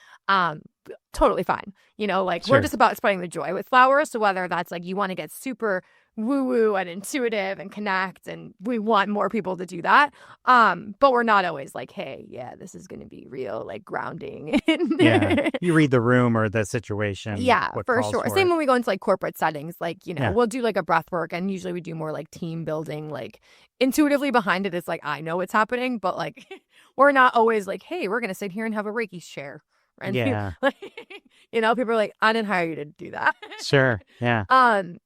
Totally fine. You know, like Sure. We're just about spreading the joy with flowers. So whether that's like you want to get super woo-woo and intuitive and connect, and we want more people to do that. But we're not always like, hey, yeah, this is going to be real, like grounding. Yeah. You read the room or the situation. Yeah, what for calls sure. for Same it. when we go into like corporate settings, like, you know, Yeah. we'll do like a breath work and usually we do more like team building, like intuitively behind it. It's like, I know what's happening, but like, we're not always like, hey, we're going to sit here and have a Reiki share. And Yeah. like, you know, people are like, I didn't hire you to do that. Sure. Yeah.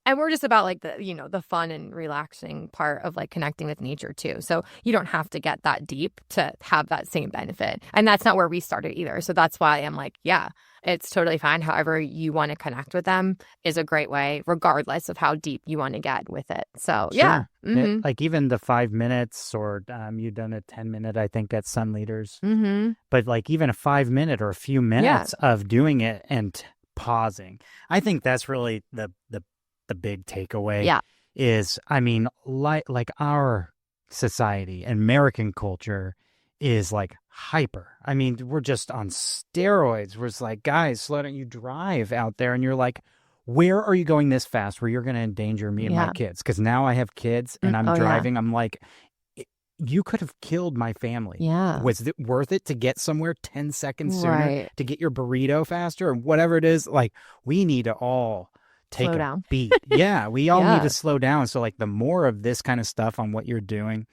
And we're just about like the fun and relaxing part of like connecting with nature too. So you don't have to get that deep to have that same benefit. And that's not where we started either. So that's why I'm like, yeah, it's totally fine. However you want to connect with them is a great way, regardless of how deep you want to get with it. So yeah. Sure. Mm-hmm. Like even the 5 minutes, or you've done a 10-minute, I think, at Sun Leaders. Mm-hmm. But like even a 5 minute or a few minutes of doing it and pausing, I think that's really the big takeaway. Yeah. Is, I mean, like our society and American culture is like hyper. I mean, we're just on steroids. We're just like, guys, slow down. You drive out there and you're like, where are you going this fast where you're going to endanger me and my kids? Because now I have kids and I'm driving. Yeah. I'm like, you could have killed my family. Yeah. Was it worth it to get somewhere 10 seconds sooner, to get your burrito faster, or whatever it is? Like, we need to all take slow a down. beat. Yeah, we all need to slow down. So like the more of this kind of stuff on what you're doing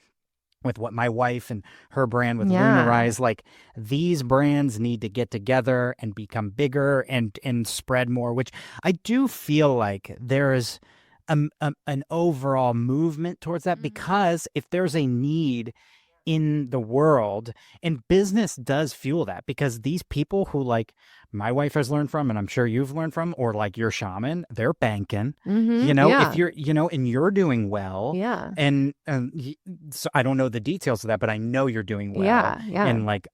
with what my wife and her brand with Lunarize, like these brands need to get together and become bigger and spread more, which I do feel like there is an overall movement towards that, because if there's a need in the world, and business does fuel that, because these people who like my wife has learned from, and I'm sure you've learned from, or like your shaman, they're banking, if you're, and you're doing well. Yeah. And so I don't know the details of that, but I know you're doing well. Yeah. And like,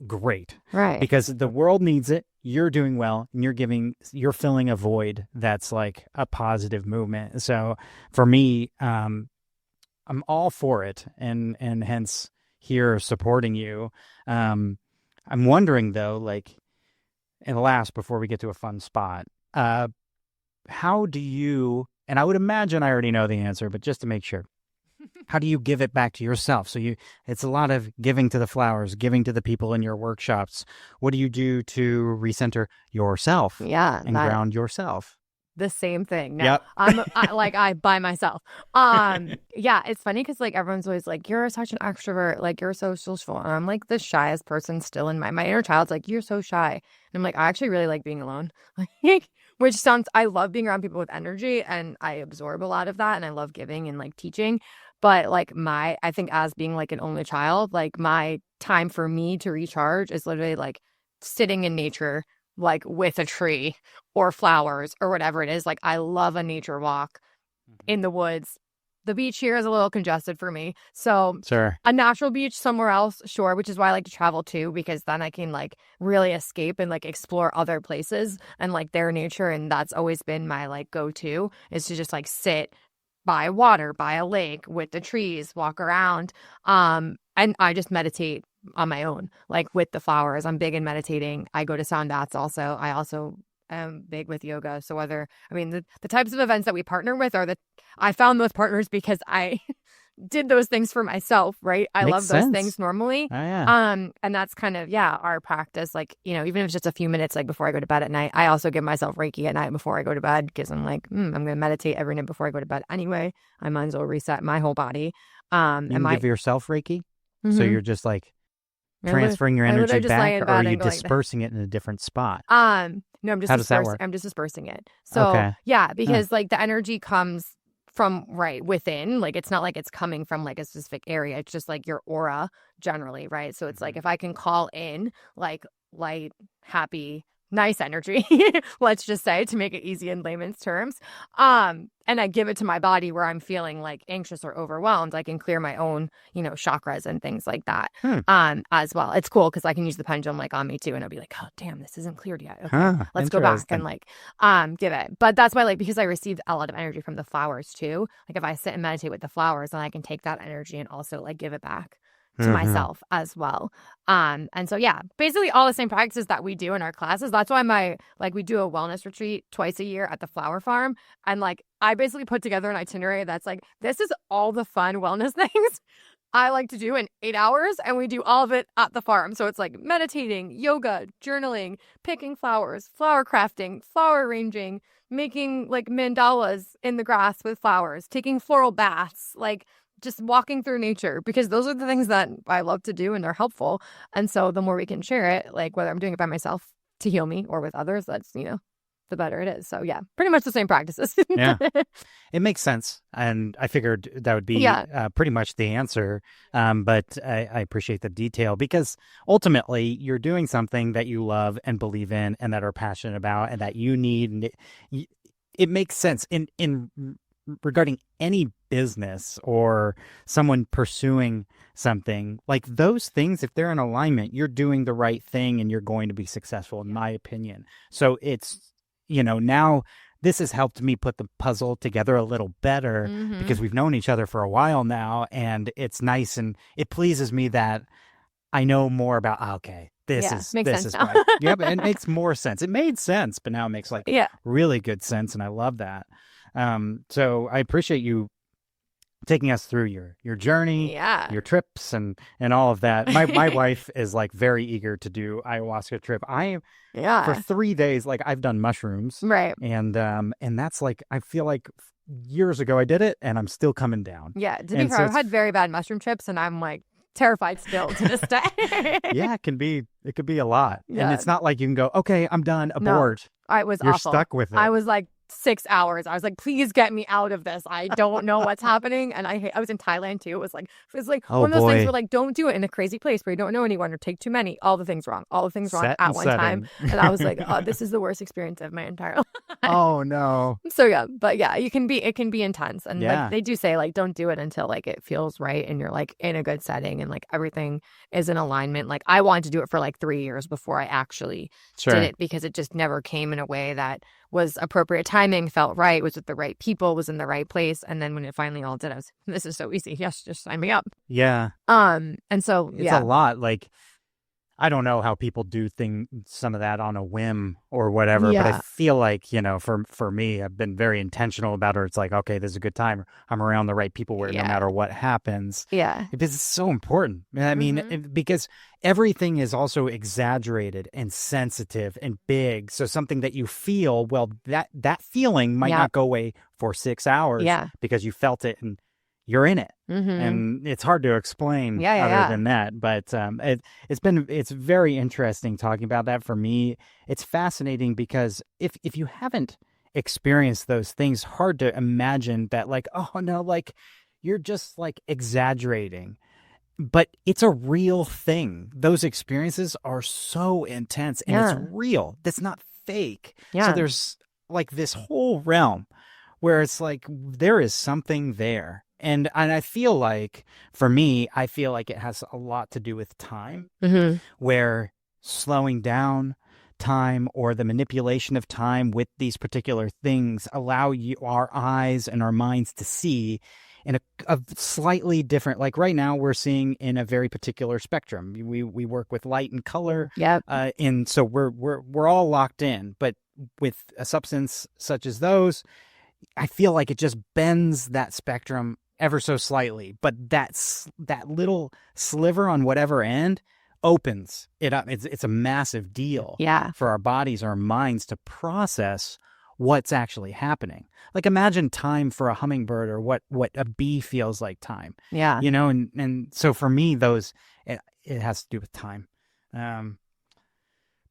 great. Right. Because the world needs it. You're doing well, and you're filling a void that's like a positive movement. So for me, I'm all for it, and hence here supporting you. I'm wondering though, like, and last, before we get to a fun spot, how do you, and I would imagine I already know the answer, but just to make sure, how do you give it back to yourself? So it's a lot of giving to the flowers, giving to the people in your workshops. What do you do to recenter yourself? And ground yourself? The same thing. No, yep. I by myself. Yeah, it's funny because like everyone's always like, you're such an extrovert, like you're so social, and I'm like the shyest person still in my inner child's like, you're so shy, and I'm like, I actually really like being alone, which sounds, I love being around people with energy, and I absorb a lot of that, and I love giving and like teaching. But like I think as being like an only child, like my time for me to recharge is literally like sitting in nature, like with a tree or flowers or whatever it is. Like I love a nature walk in the woods. The beach here is a little congested for me. So sure, a natural beach somewhere else, sure, which is why I like to travel too, because then I can like really escape and like explore other places and like their nature. And that's always been my like go-to, is to just like sit by water, by a lake with the trees, walk around. And I just meditate on my own, like with the flowers. I'm big in meditating. I go to sound baths also. I also am big with yoga. So the types of events that we partner with I found those partners because I did those things for myself, right? I love those things normally. Oh, yeah. And that's kind of, our practice. Like, even if it's just a few minutes, like before I go to bed at night, I also give myself Reiki at night before I go to bed, because I'm like, I'm going to meditate every night before I go to bed anyway. I might as well reset my whole body. You give yourself Reiki? So you're just like transferring your energy back, or are you dispersing it in a different spot? No, I'm just How does that work? I'm just dispersing it. So because like the energy comes from right within, like it's not like it's coming from like a specific area. It's just like your aura generally, right? So it's like if I can call in like light, happy, nice energy, let's just say, to make it easy in layman's terms, and I give it to my body where I'm feeling like anxious or overwhelmed, I can clear my own, chakras and things like that. As well. It's cool because I can use the pendulum like on me too, and I'll be like, oh damn, this isn't cleared yet. Okay, let's go back and like give it. But that's why, like, because I received a lot of energy from the flowers too, like if I sit and meditate with the flowers, then I can take that energy and also like give it back to myself as well. And so basically all the same practices that we do in our classes. That's why we do a wellness retreat twice a year at the flower farm, and like I basically put together an itinerary that's like, this is all the fun wellness things I like to do in 8 hours, and we do all of it at the farm. So it's like meditating, yoga, journaling, picking flowers, flower crafting, flower arranging, making like mandalas in the grass with flowers, taking floral baths, like just walking through nature, because those are the things that I love to do and they're helpful. And so the more we can share it, like whether I'm doing it by myself to heal me or with others, that's, the better it is. So yeah, pretty much the same practices. Yeah. It makes sense. And I figured that would be pretty much the answer. But I appreciate the detail because ultimately you're doing something that you love and believe in and that are passionate about and that you need. And it makes sense in regarding any business or someone pursuing something like those things. If they're in alignment, you're doing the right thing and you're going to be successful, in my opinion. So it's, now this has helped me put the puzzle together a little better because we've known each other for a while now, and it's nice and it pleases me that I know more about, okay, this is right. Yeah, but it makes more sense. It made sense, but now it makes really good sense, and I love that. So I appreciate you taking us through your journey, your trips, and all of that. My wife is like very eager to do ayahuasca trip. For 3 days, like I've done mushrooms, right? And that's like I feel like years ago I did it, and I'm still coming down. Yeah, to be fair, I've had very bad mushroom trips, and I'm like terrified still to this day. Yeah, it could be a lot, and it's not like you can go, okay, I'm done, abort. No, it was You're awful. stuck with it. I was like 6 hours. I was like, please get me out of this. I don't know what's happening. And I was in Thailand too. It was like one of those things where like, don't do it in a crazy place where you don't know anyone or take too many. All the things wrong at one time. And I was like, oh, this is the worst experience of my entire life. Oh no. So yeah, but yeah, it can be intense. And like they do say like, don't do it until like it feels right and you're like in a good setting and like everything is in alignment. Like I wanted to do it for like 3 years before I actually did it because it just never came in a way that was appropriate timing, felt right, was with the right people, was in the right place. And then when it finally all did, I was, this is so easy. Yes, just sign me up. Yeah. And so it's a lot. Like I don't know how people do some of that on a whim or whatever, but I feel like, for me, I've been very intentional about it. It's like, okay, this is a good time. I'm around the right people where no matter what happens. Yeah. Because it's so important. I mean, because everything is also exaggerated and sensitive and big. So something that you feel, well, that feeling might not go away for 6 hours because you felt it and you're in it. And it's hard to explain other than that. But it's very interesting talking about that. For me, it's fascinating because if you haven't experienced those things, hard to imagine that like, oh no, like you're just like exaggerating. But it's a real thing. Those experiences are so intense and it's real. That's not fake. So there's like this whole realm where it's like there is something there. And I feel like, for me, I feel like it has a lot to do with time, where slowing down time or the manipulation of time with these particular things allow our eyes and our minds to see in a slightly different, like right now we're seeing in a very particular spectrum. We work with light and color. And so we're all locked in, but with a substance such as those, I feel like it just bends that spectrum ever so slightly, but that little sliver on whatever end opens it up. It's a massive deal for our bodies, our minds to process what's actually happening. Like imagine time for a hummingbird or what a bee feels like time. Yeah. And so for me, it has to do with time.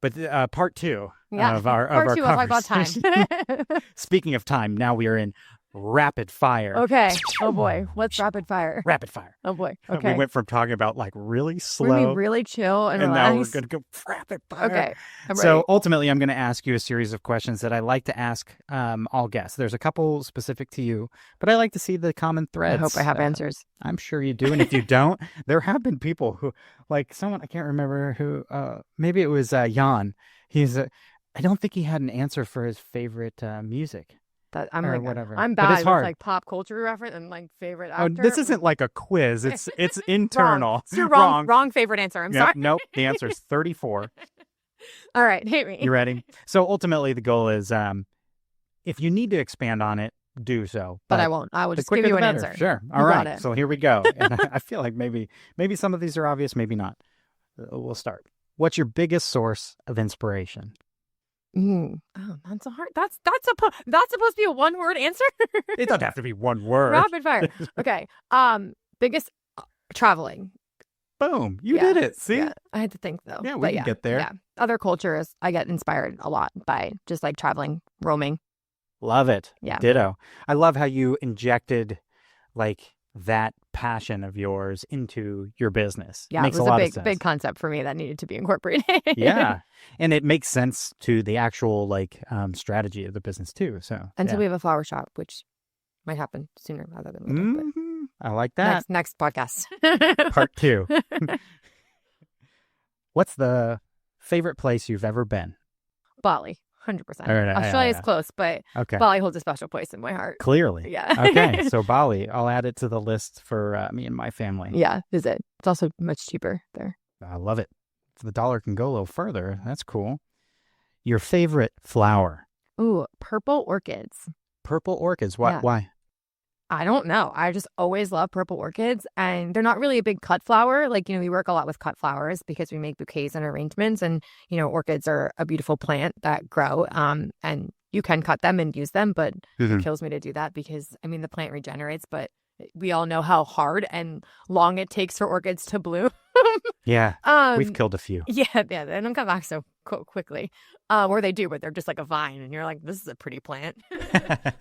But part two of our conversation. Speaking of time, now we are in rapid fire. Okay. Oh boy. What's rapid fire? Rapid fire. Oh boy. Okay. We went from talking about like really slow. We're gonna be really chill and relax. Now we're going to go rapid fire. Okay. I'm so ready. Ultimately, I'm going to ask you a series of questions that I like to ask all guests. There's a couple specific to you, but I like to see the common threads. I hope I have answers. I'm sure you do. And if you don't, there have been people who, like someone, I can't remember who, maybe it was Jan. I don't think he had an answer for his favorite music. I'm whatever. I'm bad with like pop culture reference and like favorite actor. Oh, this isn't like a quiz. It's internal. It's your wrong favorite answer. I'm sorry. Nope. The answer is 34. All right, hit me. You ready? So ultimately, the goal is, if you need to expand on it, do so. But I won't. I will just give you an answer. Sure. All right. So here we go. And I feel like maybe some of these are obvious, maybe not. We'll start. What's your biggest source of inspiration? Oh, that's a hard. That's supposed to be a one-word answer. It doesn't have to be one word. Rapid fire. Okay. Biggest traveling. Boom. You did it. See? Yeah. I had to think though. Yeah, we But can get there. Yeah. Other cultures, I get inspired a lot by just like traveling, roaming. Love it. Yeah. Ditto. I love how you injected like that passion of yours into your business. Yeah, Makes it was a lot a of sense. big concept for me that needed to be incorporated. Yeah. And it makes sense to the actual like strategy of the business too. So Until we have a flower shop, which might happen sooner rather than later. But I like that. next podcast. Part 2. What's the favorite place you've ever been? Bali, 100%. All right, Australia is yeah. close, but Okay. Bali holds a special place in my heart. Clearly. Yeah. Okay. So Bali, I'll add it to the list for me and my family. Yeah, visit. It's also much cheaper there. I love it. If the dollar can go a little further, that's cool. Your favorite flower? Ooh, purple orchids. Purple orchids. Why? Yeah. Why? I don't know. I just always love purple orchids, and they're not really a big cut flower. Like, we work a lot with cut flowers because we make bouquets and arrangements, and, orchids are a beautiful plant that grow, and you can cut them and use them, but it kills me to do that because, the plant regenerates, but we all know how hard and long it takes for orchids to bloom. Yeah. We've killed a few. Yeah, they don't come back so quickly. Or they do, but they're just like a vine, and you're like, this is a pretty plant.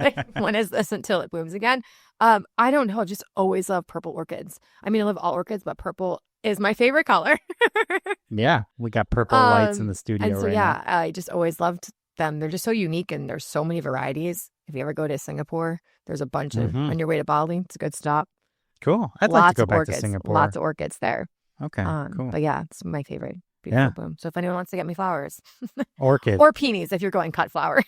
Like, when is this until it blooms again? I don't know. I just always love purple orchids. I love all orchids, but purple is my favorite color. Yeah, we got purple lights in the studio And so, right yeah, now. I just always loved them. They're just so unique, and there's so many varieties. If you ever go to Singapore, there's a bunch of, on your way to Bali, it's a good stop. Cool. I'd like Lots to go of back orchids, to Singapore. Lots of orchids there. Okay, cool. But yeah, it's my favorite. Beautiful bloom. So if anyone wants to get me flowers. Orchid. Or peonies if you're going cut flower.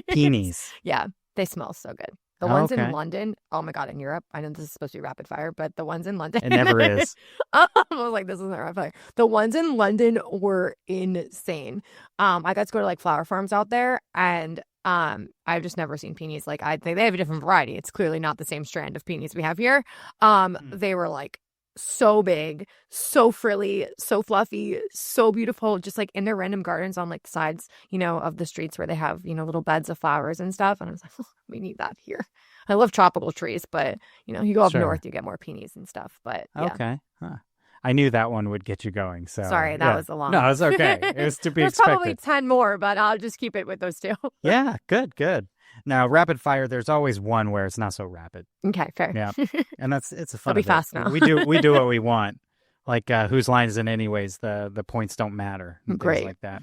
Peonies. Yeah, they smell so good. The ones okay. in London, oh my God, in Europe, I know this is supposed to be rapid fire, but the ones in London. It never is. I was like, this isn't rapid fire. The ones in London were insane. I got to go to like flower farms out there, and I've just never seen peonies. Like, I think they have a different variety. It's clearly not the same strand of peonies we have here. They were like so big, so frilly, so fluffy, so beautiful, just like in their random gardens on like the sides, of the streets where they have, little beds of flowers and stuff. And I was like, we need that here. I love tropical trees, but you go up north, you get more peonies and stuff. But yeah. Okay. Huh. I knew that one would get you going. So sorry, that was a long. No, it's okay. It was to be There's expected. probably 10 more, but I'll just keep it with those 2. Yeah, good. Now, rapid fire, there's always one where it's not so rapid. Okay, fair. Yeah, and it's a fun. It'll be of it. fast now. we do what we want. Like whose line is it anyways? The points don't matter. And Great. Things like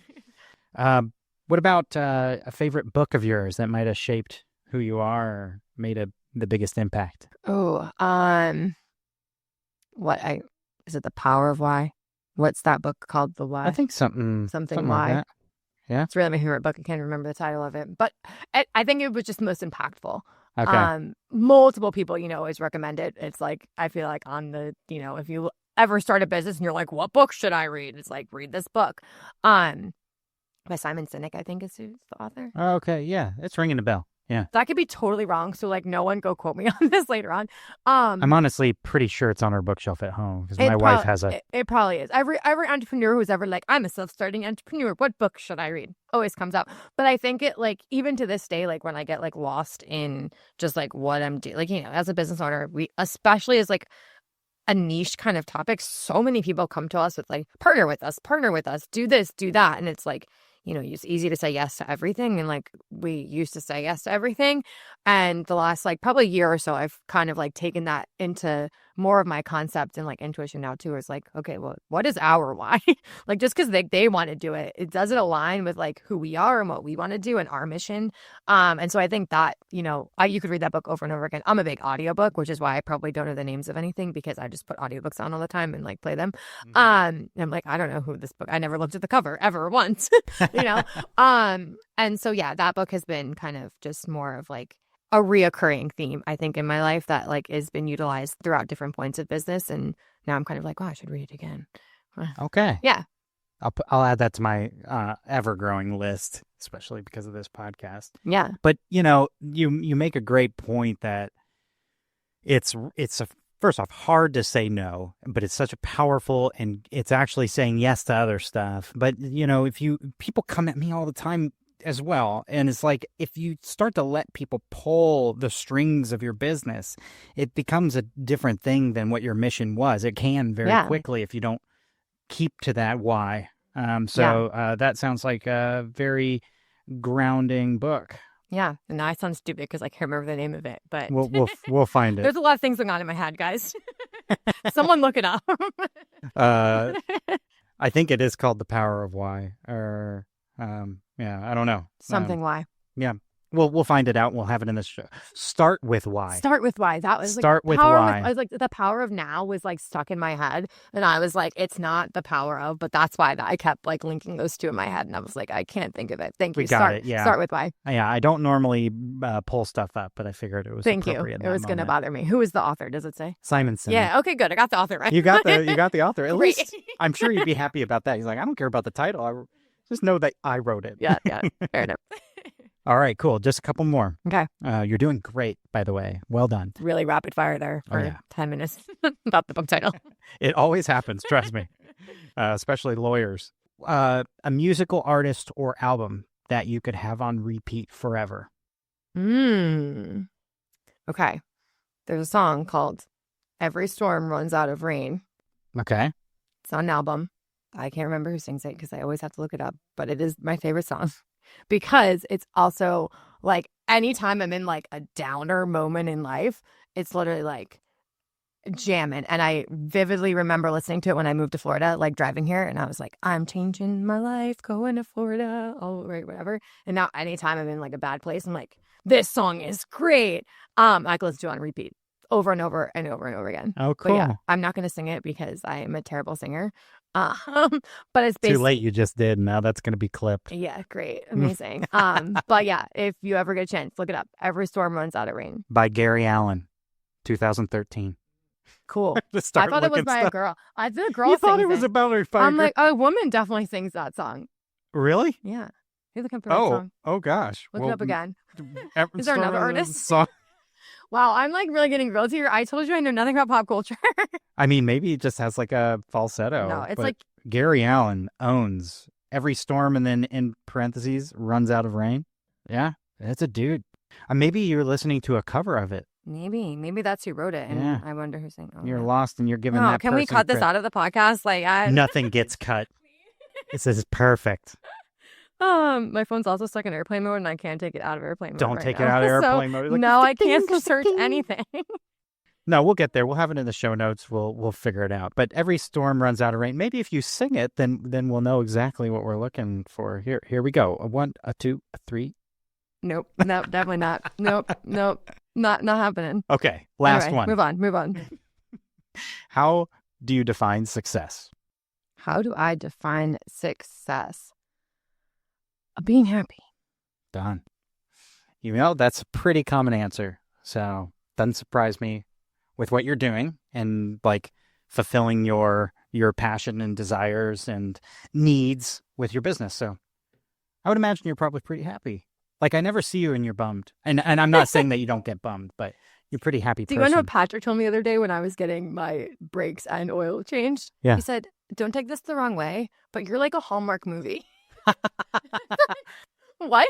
that. What about a favorite book of yours that might have shaped who you are or made the biggest impact? Oh, is it The Power of Why? What's that book called? The Why? I think something Something like Why. that. Yeah, it's really my favorite book. I can't remember the title of it, but I think it was just most impactful. Okay. Multiple people, always recommend it. It's like, I feel like on the, if you ever start a business and you're like, what book should I read? It's like, read this book. By Simon Sinek, I think is who's the author. Okay, yeah, it's ringing a bell. Yeah. That could be totally wrong. So like, no one go quote me on this later on. I'm honestly pretty sure it's on our bookshelf at home because my wife has a. It probably is. Every entrepreneur who's ever like, I'm a self-starting entrepreneur, what book should I read? Always comes up. But I think it, like, even to this day, like when I get like lost in just like what I'm doing, like, as a business owner, we, especially as like a niche kind of topic, so many people come to us with like, partner with us, do this, do that. And it's like, it's easy to say yes to everything. And like, we used to say yes to everything. And the last like probably year or so, I've kind of like taken that into more of my concept and like intuition now too. Is like, okay, well, what is our why? Like, just because they want to do it, it doesn't align with like who we are and what we want to do and our mission. And so I think that, you could read that book over and over again. I'm a big audiobook, which is why I probably don't know the names of anything because I just put audiobooks on all the time and like play them. And I'm like, I don't know who this book, I never looked at the cover ever once, and so, yeah, that book has been kind of just more of like a reoccurring theme, I think, in my life that like has been utilized throughout different points of business. And now I'm kind of like, oh, I should read it again. Okay. Yeah. I'll add that to my ever-growing list, especially because of this podcast. Yeah. But, you make a great point that it's first off, hard to say no, but it's such a powerful, and it's actually saying yes to other stuff. But, if people come at me all the time as well. And it's like, if you start to let people pull the strings of your business, it becomes a different thing than what your mission was. It can very quickly if you don't keep to that why. That sounds like a very grounding book. Yeah, and now I sound stupid because I can't remember the name of it, but we'll find it. There's a lot of things going on in my head, guys. Someone look it up. I think it is called The Power of Why, or I don't know. Something why. Yeah. We'll find it out. We'll have it in this show. Start with why. Start with why. That was Start like with why. I was like, the power of now was like stuck in my head. And I was like, it's not the power of, but that's why I kept like linking those two in my head. And I was like, I can't think of it. Thank you. We got it. Yeah. Start with why. Yeah. I don't normally pull stuff up, but I figured it was appropriate. It was going to bother me. Who is the author? Does it say? Simon Sinek. Yeah. Okay, good. I got the author right. You got the author. At least I'm sure you'd be happy about that. He's like, I don't care about the title. I just know that I wrote it. Yeah. Fair enough. All right, cool. Just a couple more. Okay. You're doing great, by the way. Well done. Really rapid fire there for 10 minutes about the book title. It always happens, trust me. Especially lawyers. A musical artist or album that you could have on repeat forever. Okay. There's a song called Every Storm Runs Out of Rain. Okay. It's on an album. I can't remember who sings it because I always have to look it up, but it is my favorite song. Because it's also like anytime I'm in like a downer moment in life, it's literally like jamming. And I vividly remember listening to it when I moved to Florida, like driving here. And I was like, I'm changing my life, going to Florida. Oh, right, whatever. And now anytime I'm in like a bad place, I'm like, this song is great. I can listen to it on repeat over and over and over and over again. Oh, cool. But yeah, I'm not going to sing it because I am a terrible singer. But it's basically too late. You just did. Now that's going to be clipped. Yeah, great, amazing. But yeah, if you ever get a chance, look it up. Every Storm Runs Out of Rain by Gary Allan, 2013. Cool. I thought it was by a girl. I did a girl. You thought it was about her. I'm like, a woman definitely sings that song. Really? Yeah. Who's looking for that song? Oh gosh. Look it up again. Is there another artist? Wow, I'm like really getting grilled here. I told you I know nothing about pop culture. I mean, maybe it just has like a falsetto. No, it's like Gary Allan owns Every Storm, and then in parentheses, runs out of rain. Yeah, that's a dude. Maybe you're listening to a cover of it. Maybe that's who wrote it. And I wonder who's saying. You're lost, and you're giving that. Can we cut this out of the podcast? Like, nothing gets cut. This is perfect. My phone's also stuck in airplane mode, and I can't take it out of airplane mode. Don't take it out of airplane mode. Like, no, I can't search anything. No, we'll get there. We'll have it in the show notes. We'll figure it out. But Every Storm Runs Out of Rain. Maybe if you sing it, then we'll know exactly what we're looking for. Here we go. A 1, a 2, a 3. Nope. No, definitely not. Nope. Not happening. Okay. Last one. Move on. How do you define success? How do I define success? Being happy. Done. You know, that's a pretty common answer. So doesn't surprise me with what you're doing and like fulfilling your passion and desires and needs with your business. So I would imagine you're probably pretty happy. Like, I never see you and you're bummed. And I'm not saying that you don't get bummed, but you're a pretty happy person. Do you want to know what Patrick told me the other day when I was getting my brakes and oil changed? Yeah. He said, don't take this the wrong way, but you're like a Hallmark movie. What?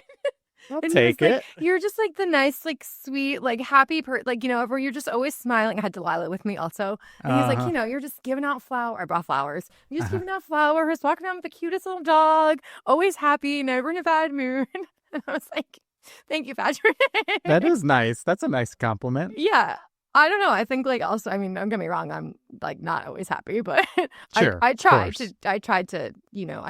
I'll take it. You're just like the nice, like sweet, like happy, where you're just always smiling. I had Delilah with me also. And he's like, you're just giving out flowers. I brought flowers. You're just giving out flowers, walking around with the cutest little dog, always happy, never in a bad mood. And I was like, thank you, Patrick. That is nice. That's a nice compliment. Yeah. I don't know. I think like also, I mean, don't get me wrong. I'm like not always happy, but sure, I tried to, I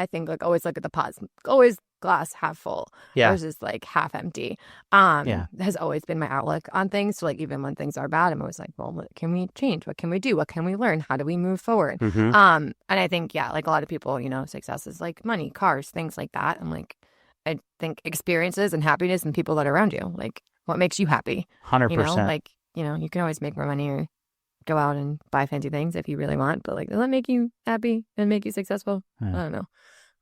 think like always look at the positive, always glass half full versus like half empty. Has always been my outlook on things. So like even when things are bad, I'm always like, well, what can we change? What can we do? What can we learn? How do we move forward? Mm-hmm. And I think, like a lot of people, success is like money, cars, things like that. I'm like, I think experiences and happiness and people that are around you, like what makes you happy? 100%. You can always make more money or go out and buy fancy things if you really want, but like, does that make you happy and make you successful? I don't know.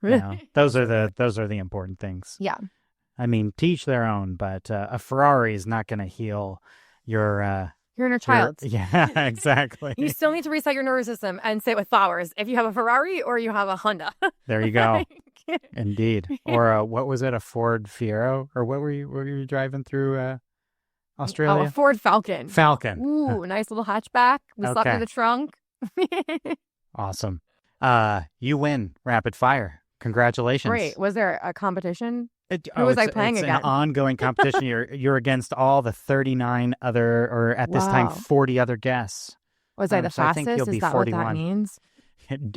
Yeah, those are the important things. Yeah. I mean, teach their own, but a Ferrari is not going to heal your inner child. Yeah, exactly. You still need to reset your nervous system and say it with flowers if you have a Ferrari or you have a Honda. There you go. Indeed. Or what was it? A Ford Fiero? Or what were you driving through Oh, Australia? a Ford Falcon. Falcon. Ooh, nice little hatchback. We slept in Okay. the trunk. Awesome. You win rapid fire. Congratulations. Great. Was there a competition? Who Who was I playing it's against? an ongoing competition. You're against all the 39 other, or at this time, Wow. 40 other guests. Was I the So I think fastest? you'll Is be that what that 41. means?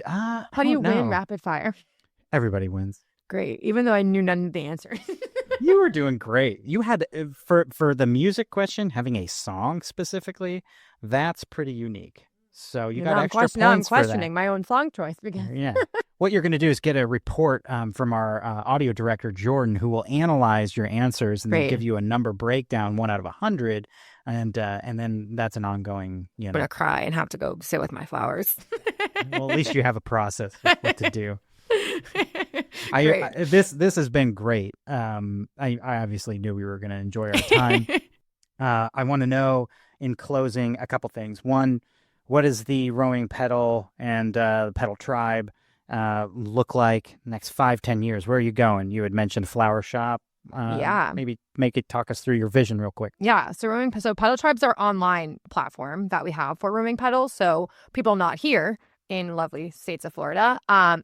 How How do you win rapid fire? Everybody wins. Great. Even though I knew none of the answers. You were doing great. You had, for the music question, having a song specifically, that's pretty unique. So you got extra now I'm points for that. questioning my own song choice because Yeah. What you're going to do is get a report from our audio director, Jordan, who will analyze your answers and then Great. give you a number breakdown, 1 out of 100. And then that's an ongoing, I'm going to cry and have to go sit with my flowers. well, at least you have a process of what to do. Great. This has been great. I obviously knew we were going to enjoy our time. I want to know, in closing, a couple things. One, what does the Roaming Petal and the Petal Tribe look like next 5-10 years? Where are you going? You had mentioned flower shop. Yeah. Maybe talk us through your vision real quick. Yeah. So Petal Tribe's our online platform that we have for Roaming Petal. So people not here in lovely states of Florida,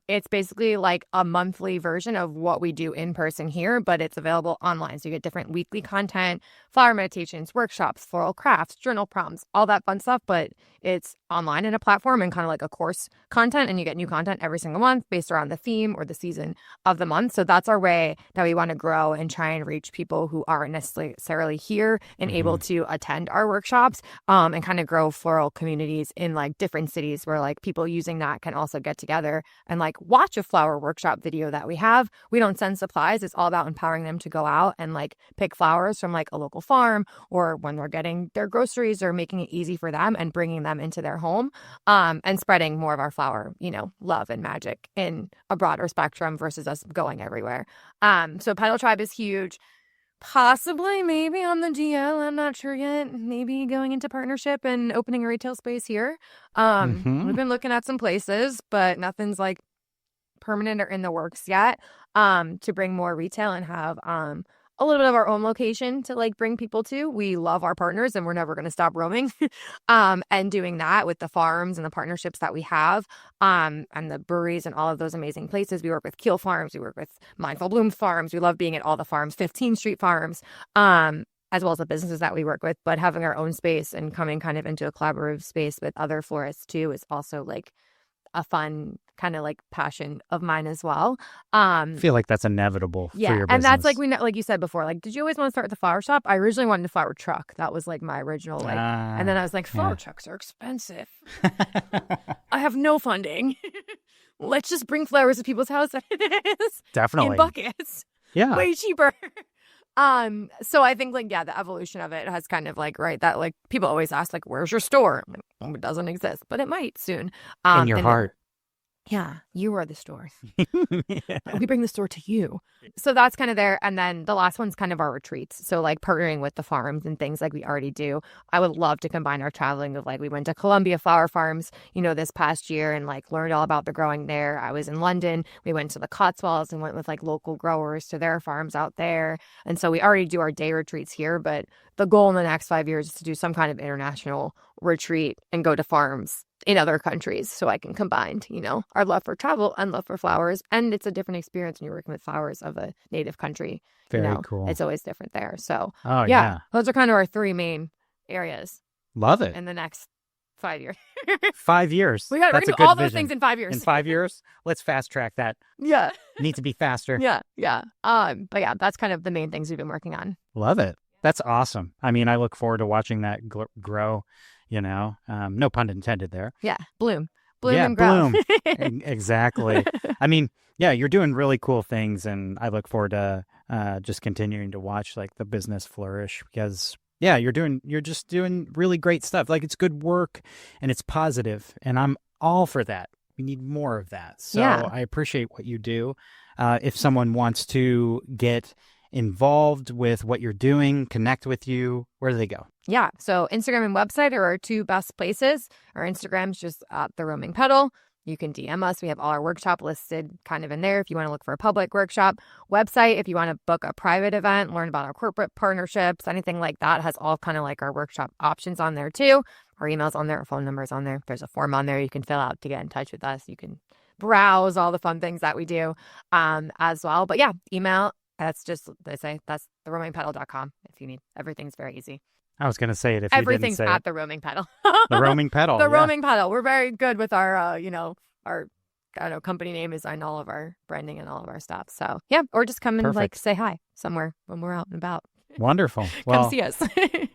it's basically like a monthly version of what we do in person here, but it's available online. So you get different weekly content, flower meditations, workshops, floral crafts, journal prompts, all that fun stuff. But it's online in a platform and kind of like a course content, and you get new content every single month based around the theme or the season of the month. So that's our way that we want to grow and try and reach people who aren't necessarily here and able to attend our workshops, and kind of grow floral communities in like different cities where like people using that can also get together and like watch a flower workshop video that we have. We don't send supplies. It's all about empowering them to go out and like pick flowers from like a local farm, or when they're getting their groceries, or making it easy for them and bringing them into their home, and spreading more of our flower, love and magic in a broader spectrum versus us going everywhere. So Petal Tribe is huge. Possibly, maybe on the DL, I'm not sure yet. Maybe going into partnership and opening a retail space here. We've been looking at some places, but nothing's like permanent or in the works yet. To bring more retail and have a little bit of our own location to like bring people to. We love our partners and we're never going to stop roaming. And doing that with the farms and the partnerships that we have, and the breweries and all of those amazing places. We work with Keel Farms. We work with Mindful Bloom Farms. We love being at all the farms, 15th Street Farms, as well as the businesses that we work with. But having our own space and coming kind of into a collaborative space with other florists too is also like a fun kind of like passion of mine as well. I feel like that's inevitable for your business. And that's like like you said before, like, did you always want to start with the flower shop? I originally wanted a flower truck. That was like my original and then I was like, flower trucks are expensive. I have no funding. Let's just bring flowers to people's houses. Definitely. In buckets. Yeah. Way cheaper. So I think like, the evolution of it has kind of like, that like people always ask like, where's your store? I'm like, well, it doesn't exist, but it might soon. In your heart. Yeah, you are the store. We bring the store to you. So that's kind of there. And then the last one's kind of our retreats. So like partnering with the farms and things like we already do. I would love to combine our traveling of like, we went to Columbia Flower Farms, this past year and like learned all about the growing there. I was in London. We went to the Cotswolds and went with like local growers to their farms out there. And so we already do our day retreats here, but the goal in the next 5 years is to do some kind of international retreat and go to farms in other countries so I can combine, our love for travel and love for flowers. And it's a different experience when you're working with flowers of a native country. Very cool. It's always different there. So, those are kind of our 3 main areas. Love it. In the next 5 years. 5 years. We're going to do all those things in 5 years. In 5 years? Let's fast track that. Yeah. Need to be faster. Yeah. But yeah, that's kind of the main things we've been working on. Love it. That's awesome. I mean, I look forward to watching that grow, no pun intended there. Yeah. Bloom and grow. Bloom. Exactly. I mean, you're doing really cool things, and I look forward to just continuing to watch like the business flourish because you're just doing really great stuff. Like it's good work and it's positive, and I'm all for that. We need more of that. So I appreciate what you do. If someone wants to get involved with what you're doing, connect with you, where do they go? Yeah. So Instagram and website are our 2 best places. Our Instagram's just at the Roaming Petal. You can DM us. We have all our workshop listed kind of in there if you want to look for a public workshop. Website, if you want to book a private event, learn about our corporate partnerships, anything like that, has all kind of like our workshop options on there too. Our email's on there, our phone number's on there. There's a form on there you can fill out to get in touch with us. You can browse all the fun things that we do as well. But yeah, email. That's just, they say, that's theroamingpetal.com if you need. Everything's very easy. I was going to say it if you didn't Everything's say at it. the Roaming Petal. The Roaming Petal. The yeah. Roaming Petal. We're very good with our, our I don't know, company name is on all of our branding and all of our stuff. So yeah, or just come and like Perfect. say hi somewhere when we're out and about. Wonderful. Well, Come see us.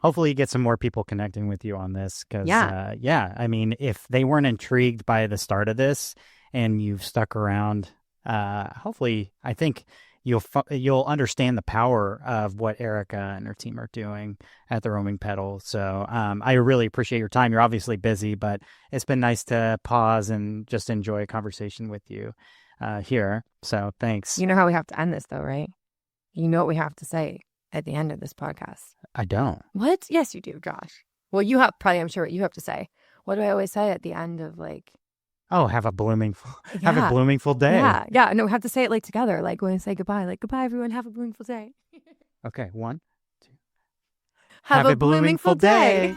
hopefully you get some more people connecting with you on this because, Yeah. I mean, if they weren't intrigued by the start of this and you've stuck around, hopefully, I think you'll understand the power of what Erica and her team are doing at the Roaming Petal. So I really appreciate your time. You're obviously busy, but it's been nice to pause and just enjoy a conversation with you here. So thanks. You know how we have to end this though, right? You know what we have to say at the end of this podcast. I don't. What? Yes, you do, Josh. Well, you have probably, I'm sure what you have to say. What do I always say at the end of like? Oh, have a bloomingful Yeah. day. Yeah. Yeah. No, we have to say it like together. Like when we say goodbye, like goodbye, everyone. Have a bloomingful day. Okay, 1, 2. Have a bloomingful day.